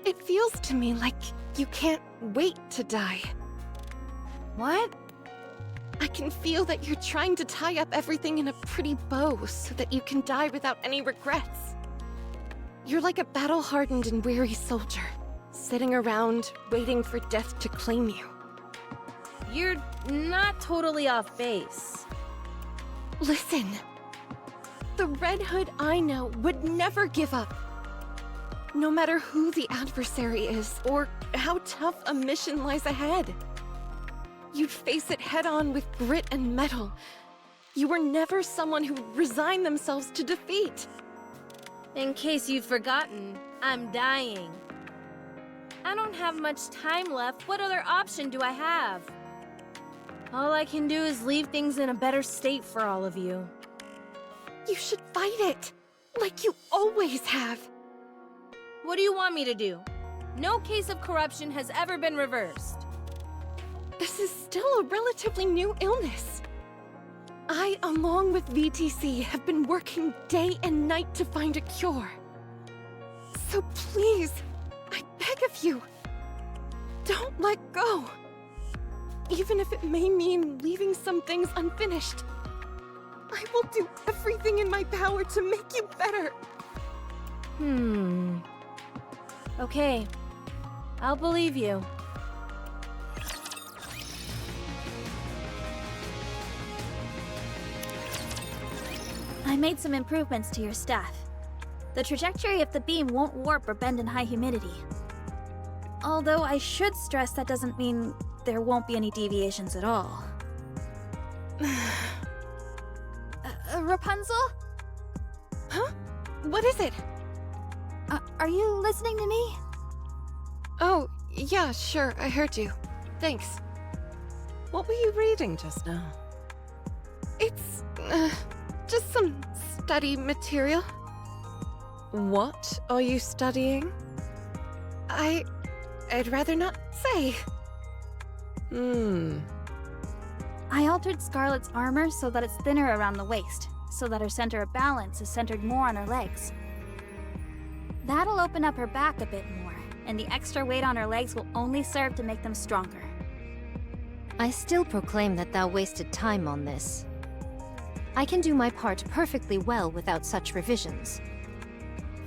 it feels to me like you can't wait to die. What? I can feel that you're trying to tie up everything in a pretty bow so that you can die without any regrets. You're like a battle-hardened and weary soldier, sitting around waiting for death to claim you. You're not totally off base. Listen, the Red Hood I know would never give up. No matter who the adversary is, or how tough a mission lies ahead. You'd face it head-on with grit and mettle. You were never someone who resigned themselves to defeat. In case you've forgotten, I'm dying. I don't have much time left. What other option do I have? All I can do is leave things in a better state for all of you. You should fight it, like you always have. What do you want me to do? No case of corruption has ever been reversed. This is still a relatively new illness. I, along with VTC, have been working day and night to find a cure. So please, I beg of you, Don't let go! Even if it may mean leaving some things unfinished. I will do everything in my power to make you better. Okay. I'll believe you. I made some improvements to your staff. The trajectory of the beam won't warp or bend in high humidity. Although I should stress that doesn't mean there won't be any deviations at all. Rapunzel? Huh? What is it? Are you listening to me? Oh, yeah, sure, I heard you. Thanks. What were you reading just now? It's, just some study material. What are you studying? I'd rather not say. I altered Scarlet's armor so that it's thinner around the waist, so that her center of balance is centered more on her legs. That'll open up her back a bit more, and the extra weight on her legs will only serve to make them stronger. I still proclaim that thou wasted time on this. I can do my part perfectly well without such revisions.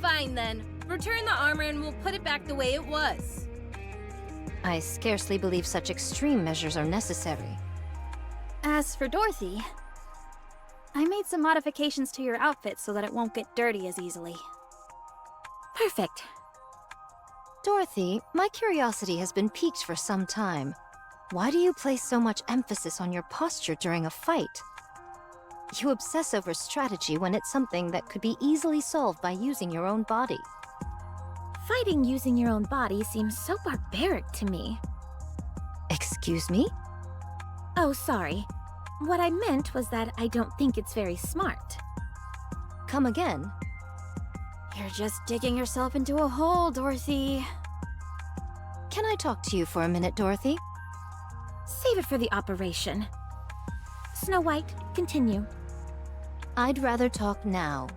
Fine then. Return the armor and we'll put it back the way it was. I scarcely believe such extreme measures are necessary. As for Dorothy, I made some modifications to your outfit so that it won't get dirty as easily. Perfect. Dorothy, my curiosity has been piqued for some time. Why do you place so much emphasis on your posture during a fight? You obsess over strategy when it's something that could be easily solved by using your own body. Fighting using your own body seems so barbaric to me. Excuse me? Oh, sorry. What I meant was that I don't think it's very smart. Come again. You're just digging yourself into a hole, Dorothy. Can I talk to you for a minute, Dorothy? Save it for the operation. Snow White, continue. I'd rather talk now.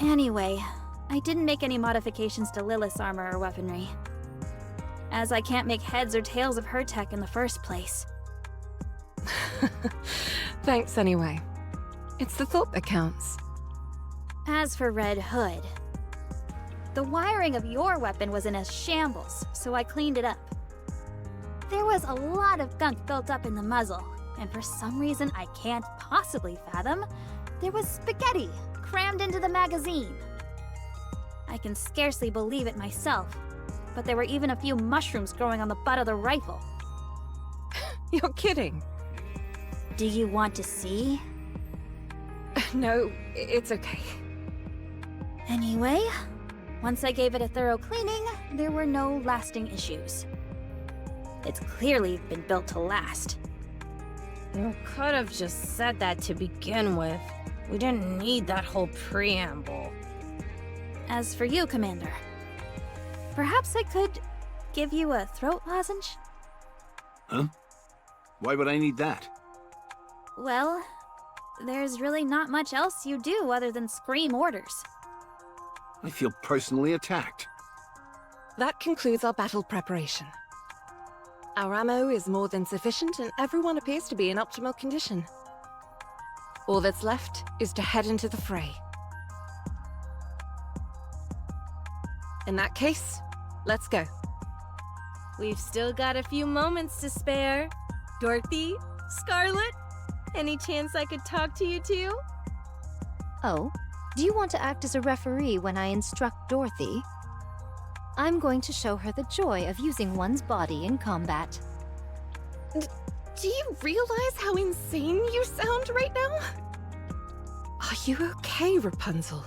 Anyway, I didn't make any modifications to Lilith's armor or weaponry, as I can't make heads or tails of her tech in the first place. Thanks anyway. It's the thought that counts. As for Red Hood, the wiring of your weapon was in a shambles, so I cleaned it up. There was a lot of gunk built up in the muzzle, and for some reason I can't possibly fathom, there was spaghetti crammed into the magazine. I can scarcely believe it myself, but there were even a few mushrooms growing on the butt of the rifle. You're kidding. Do you want to see? No, it's okay. Anyway, once I gave it a thorough cleaning, there were no lasting issues. It's clearly been built to last. You could have just said that to begin with. We didn't need that whole preamble. As for you, Commander, perhaps I could give you a throat lozenge? Huh? Why would I need that? Well, there's really not much else you do other than scream orders. I feel personally attacked. That concludes our battle preparation. Our ammo is more than sufficient and everyone appears to be in optimal condition. All that's left is to head into the fray. In that case, let's go. We've still got a few moments to spare. Dorothy? Scarlet? Any chance I could talk to you two? Oh, do you want to act as a referee when I instruct Dorothy? I'm going to show her the joy of using one's body in combat. Do you realize how insane you sound right now? Are you okay, Rapunzel?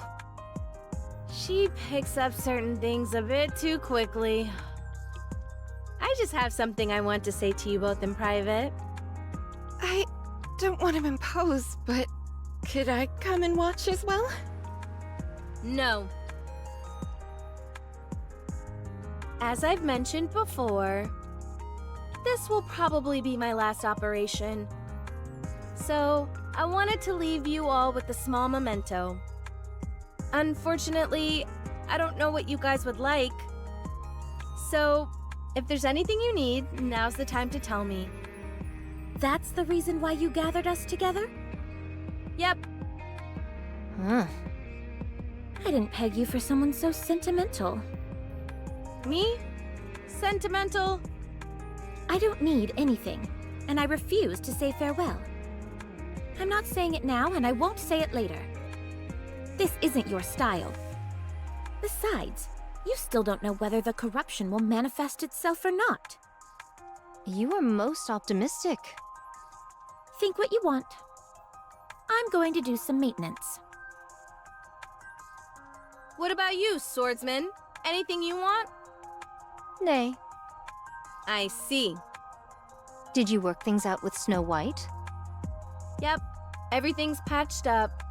She picks up certain things a bit too quickly. I just have something I want to say to you both in private. I don't want to impose, but could I come and watch as well? No. As I've mentioned before, this will probably be my last operation. So, I wanted to leave you all with a small memento. Unfortunately, I don't know what you guys would like. So, if there's anything you need, now's the time to tell me. That's the reason why you gathered us together? Yep, Huh. I didn't peg you for someone so sentimental. me? Sentimental? I don't need anything, and I refuse to say farewell. I'm not saying it now, and I won't say it later. This isn't your style. Besides, you still don't know whether the corruption will manifest itself or not. You are most optimistic. Think what you want. I'm going to do some maintenance. What about you, swordsman? Anything you want? Nay. I see. Did you work things out with Snow White? Yep, everything's patched up.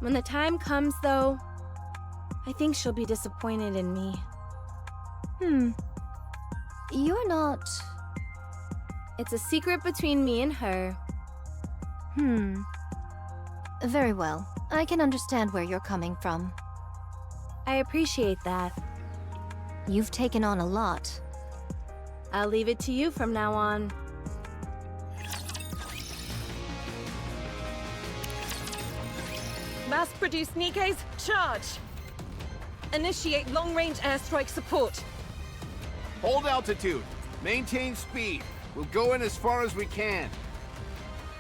When the time comes, though, I think she'll be disappointed in me. You're not... It's a secret between me and her. Very well. I can understand where you're coming from. I appreciate that. You've taken on a lot. I'll leave it to you from now on. Mass-produced NIKKEs, charge! Initiate long-range airstrike support. Hold altitude. Maintain speed. We'll go in as far as we can.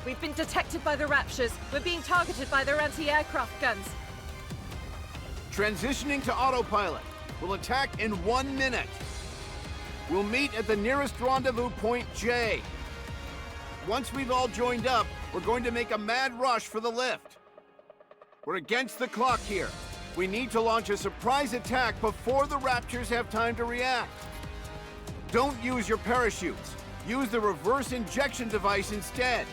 We've been detected by the Raptures. We're being targeted by their anti-aircraft guns. Transitioning to autopilot. We'll attack in 1 minute. We'll meet at the nearest rendezvous point J. Once we've all joined up, we're going to make a mad rush for the lift. We're against the clock here. We need to launch a surprise attack before the Raptures have time to react. Don't use your parachutes. Use the reverse injection device instead.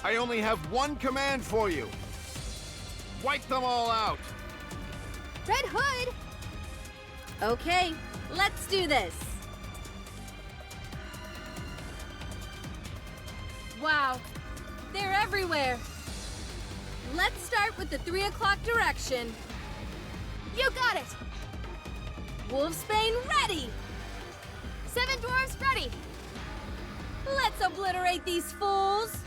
I only have one command for you. Wipe them all out. Red Hood! Okay, let's do this. Wow, they're everywhere. Let's start with the 3 o'clock direction. You got it! Wolfsbane ready! 7 dwarves ready! Let's obliterate these fools!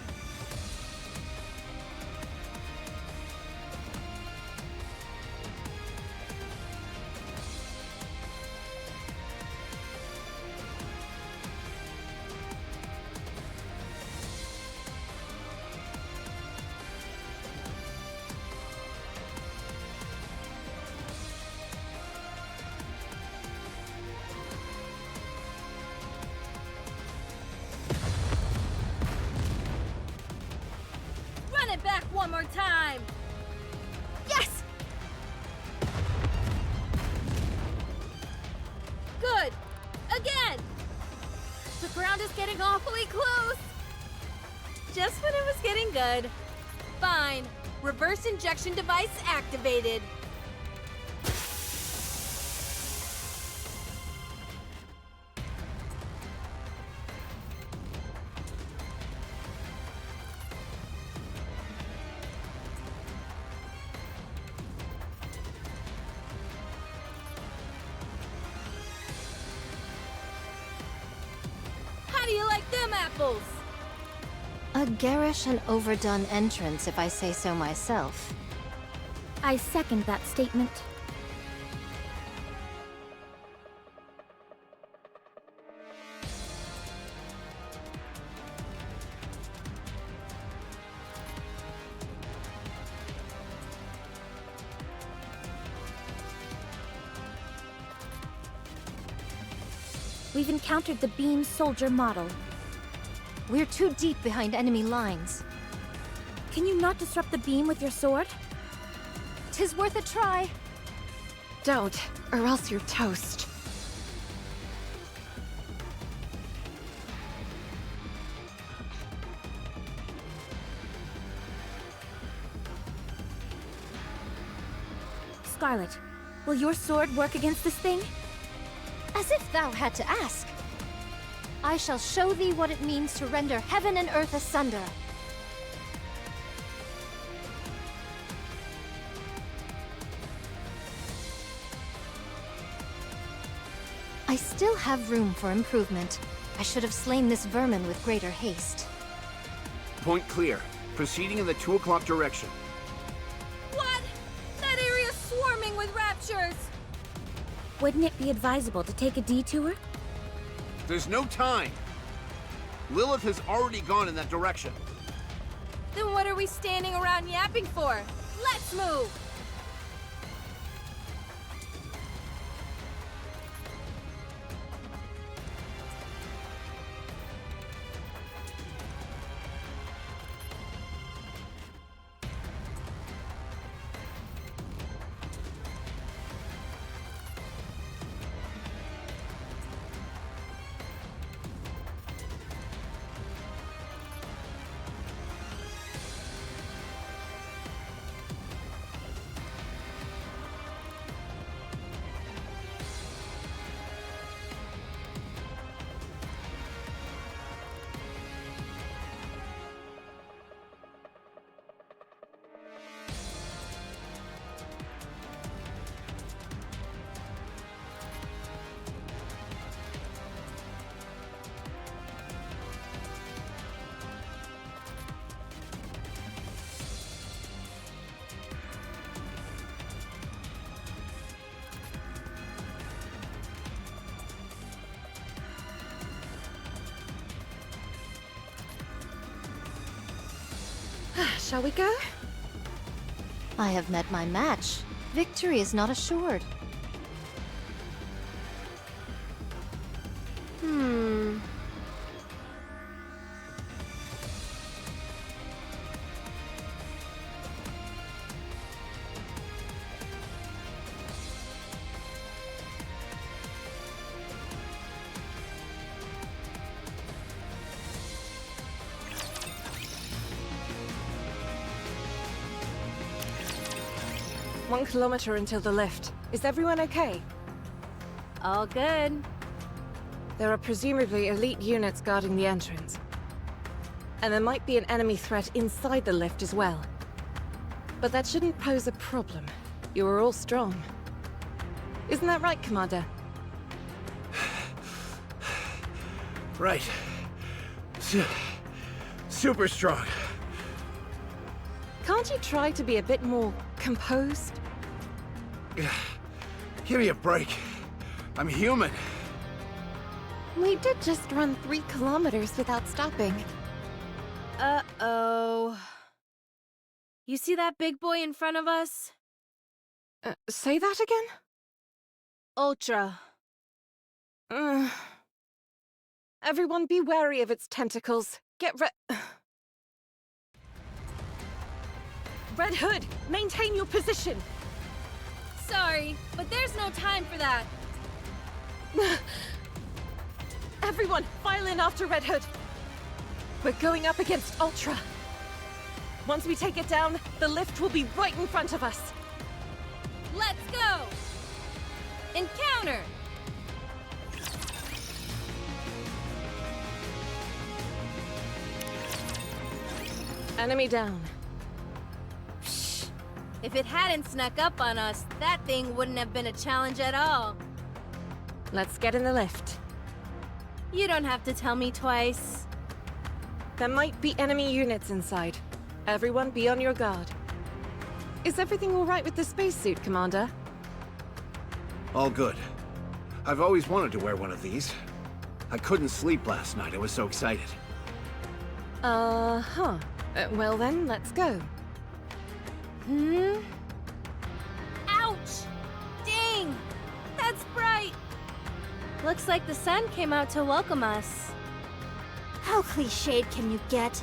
Run it back one more time! Yes! Good! Again! The ground is getting awfully close! Just when it was getting good. Fine. Reverse injection device activated. How do you like them apples? A garish and overdone entrance, if I say so myself. I second that statement. We've encountered the beam soldier model. We're too deep behind enemy lines. Can you not disrupt the beam with your sword? 'Tis worth a try. Don't, or else you're toast. Scarlet, will your sword work against this thing? As if thou had to ask. I shall show thee what it means to render heaven and earth asunder. I still have room for improvement. I should have slain this vermin with greater haste. Point clear. Proceeding in the 2 o'clock direction. What? That area's swarming with raptures! Wouldn't it be advisable to take a detour? There's no time! Lilith has already gone in that direction. Then what are we standing around yapping for? Let's move! Shall we go? I have met my match. Victory is not assured. One kilometer until the lift. Is everyone okay? All good. There are presumably elite units guarding the entrance. And there might be an enemy threat inside the lift as well. But that shouldn't pose a problem. You are all strong. Isn't that right, Commander? Right. Super strong. Can't you try to be a bit more composed? Give me a break. I'm human. We did just run 3 kilometers without stopping. Uh-oh. You see that big boy in front of us? Say that again? Ultra. Everyone be wary of its tentacles. Get Red Hood, maintain your position! Sorry, but there's no time for that. Everyone, file in after Red Hood! We're going up against Ultra. Once we take it down, the lift will be right in front of us. Let's go! Encounter! Enemy down. If it hadn't snuck up on us, that thing wouldn't have been a challenge at all. Let's get in the lift. You don't have to tell me twice. There might be enemy units inside. Everyone be on your guard. Is everything all right with the spacesuit, Commander? All good. I've always wanted to wear one of these. I couldn't sleep last night, I was so excited. Uh-huh. Well then, let's go. Ouch! Dang! That's bright! Looks like the sun came out to welcome us. How cliched can you get?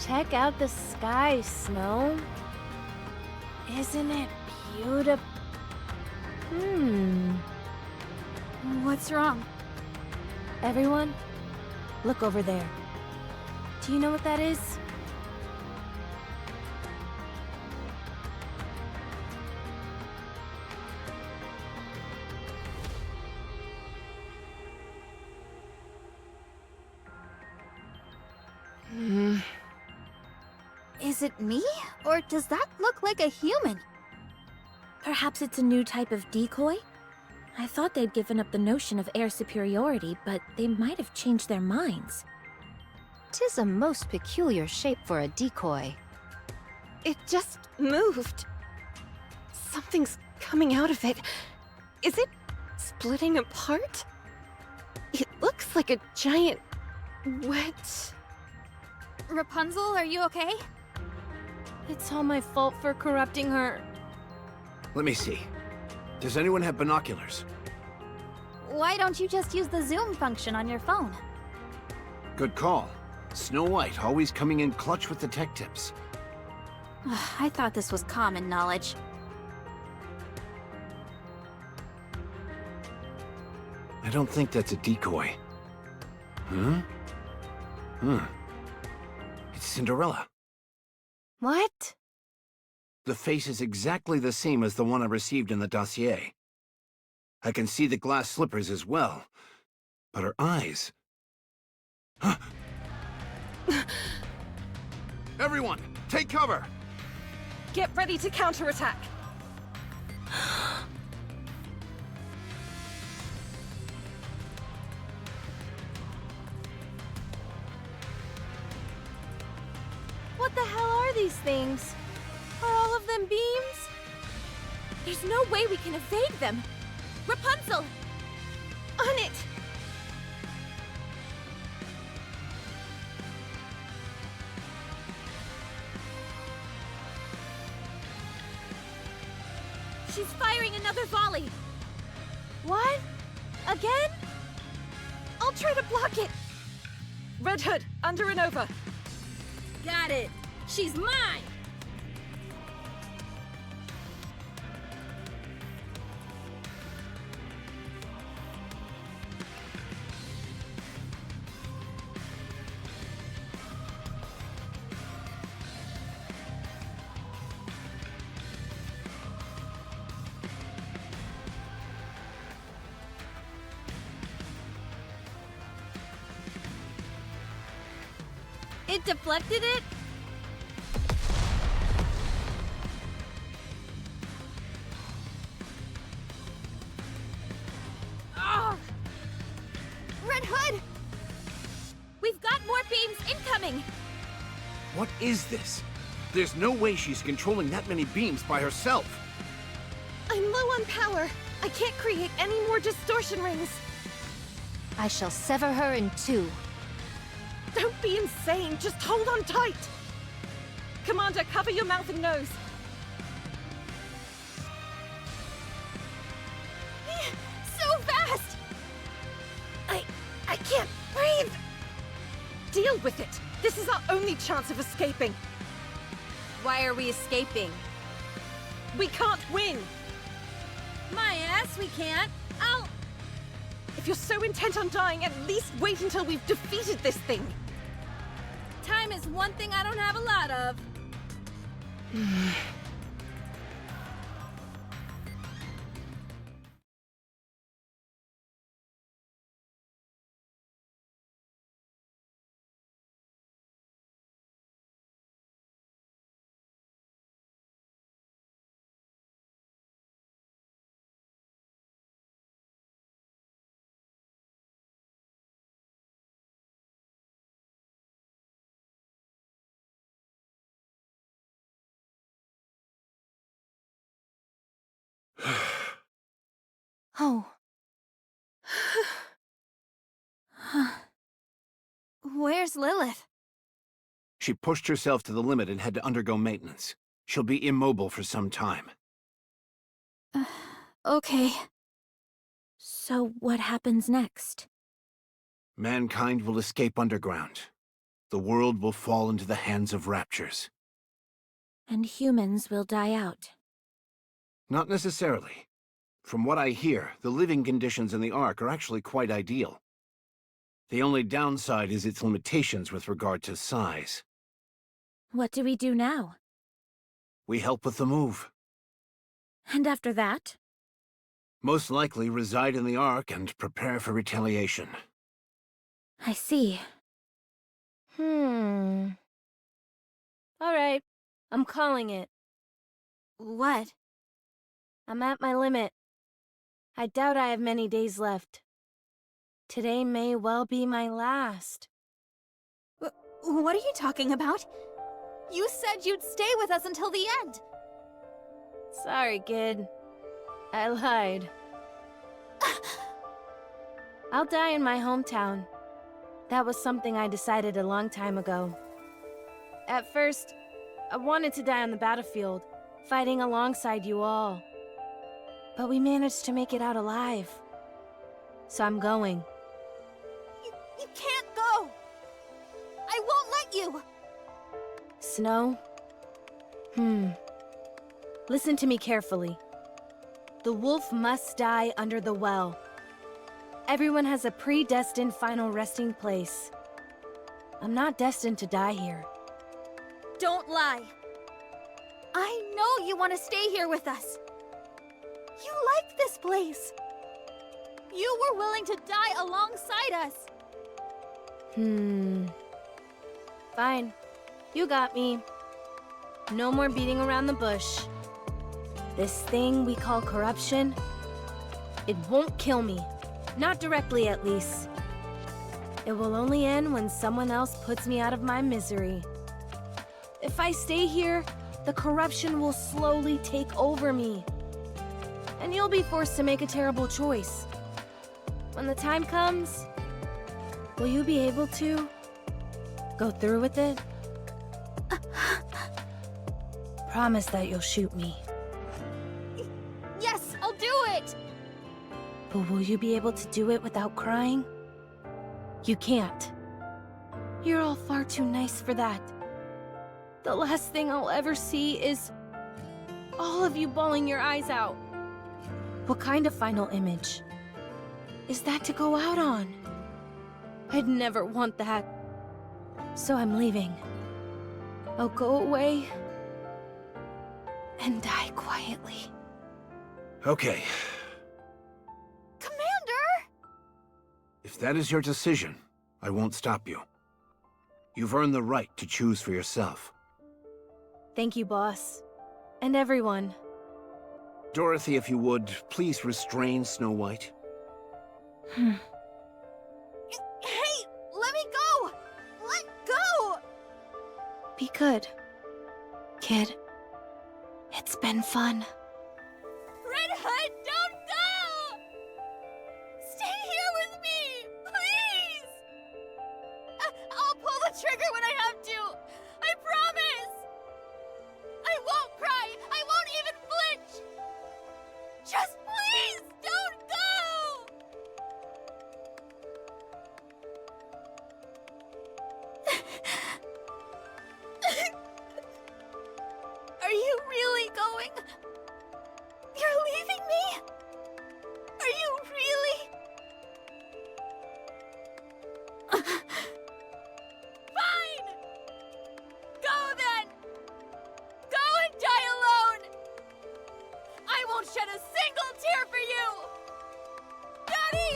Check out the sky, Snow. Isn't it beautiful? What's wrong? Everyone, look over there. Do you know what that is? Is it me? Or does that look like a human? Perhaps it's a new type of decoy? I thought they'd given up the notion of air superiority, but they might have changed their minds. 'Tis a most peculiar shape for a decoy. It just moved. Something's coming out of it. Is it splitting apart? It looks like a giant wet... Rapunzel, are you okay? It's all my fault for corrupting her. Let me see. Does anyone have binoculars? Why don't you just use the zoom function on your phone? Good call. Snow White always coming in clutch with the tech tips. I thought this was common knowledge. I don't think that's a decoy. Huh? It's Cinderella. What? The face is exactly the same as the one I received in the dossier. I can see the glass slippers as well, but her eyes... Huh? Everyone, take cover! Get ready to counterattack. What the hell are these things? Are all of them beams? There's no way we can evade them! Rapunzel! On it! She's firing another volley! What? Again? I'll try to block it! Red Hood, under and over. Got it! She's mine! It deflected it? Oh! Red Hood! We've got more beams incoming! What is this? There's no way she's controlling that many beams by herself. I'm low on power. I can't create any more distortion rings. I shall sever her in two. Don't be insane, just hold on tight. Commander, cover your mouth and nose. So fast! I can't breathe! Deal with it. This is our only chance of escaping. Why are we escaping? We can't win. My ass, we can't. If you're so intent on dying, at least wait until we've defeated this thing. Time is one thing I don't have a lot of. Oh, Where's Lilith? She pushed herself to the limit and had to undergo maintenance. She'll be immobile for some time. Okay. So what happens next? Mankind will escape underground. The world will fall into the hands of raptures. And humans will die out. Not necessarily. From what I hear, the living conditions in the Ark are actually quite ideal. The only downside is its limitations with regard to size. What do we do now? We help with the move. And after that? Most likely reside in the Ark and prepare for retaliation. I see. All right, I'm calling it. What? I'm at my limit. I doubt I have many days left. Today may well be my last. What are you talking about? You said you'd stay with us until the end. Sorry, kid. I lied. I'll die in my hometown. That was something I decided a long time ago. At first, I wanted to die on the battlefield, fighting alongside you all. But we managed to make it out alive. So I'm going. You can't go! I won't let you! Snow? Listen to me carefully. The wolf must die under the well. Everyone has a predestined final resting place. I'm not destined to die here. Don't lie. I know you want to stay here with us. You like this place. You were willing to die alongside us. Fine. You got me. No more beating around the bush. This thing we call corruption, it won't kill me. Not directly, at least. It will only end when someone else puts me out of my misery. If I stay here, the corruption will slowly take over me. And you'll be forced to make a terrible choice. When the time comes, will you be able to go through with it? Promise that you'll shoot me. Yes, I'll do it! But will you be able to do it without crying? You can't. You're all far too nice for that. The last thing I'll ever see is all of you bawling your eyes out. What kind of final image is that to go out on? I'd never want that. So I'm leaving. I'll go away and die quietly. Okay. Commander! If that is your decision, I won't stop you. You've earned the right to choose for yourself. Thank you, boss. And everyone. Dorothy, if you would, please restrain Snow White. Hey! Let me go! Let go! Be good, kid. It's been fun. Red Hood, don't go! Stay here with me, please! I'll pull the trigger when I have to. I promise! I won't cry! I won't even flinch! Just please, don't go! Are you really going? You're leaving me? Are you really? Fine! Go then! Go and die alone! I won't shed a single tear for you! Daddy!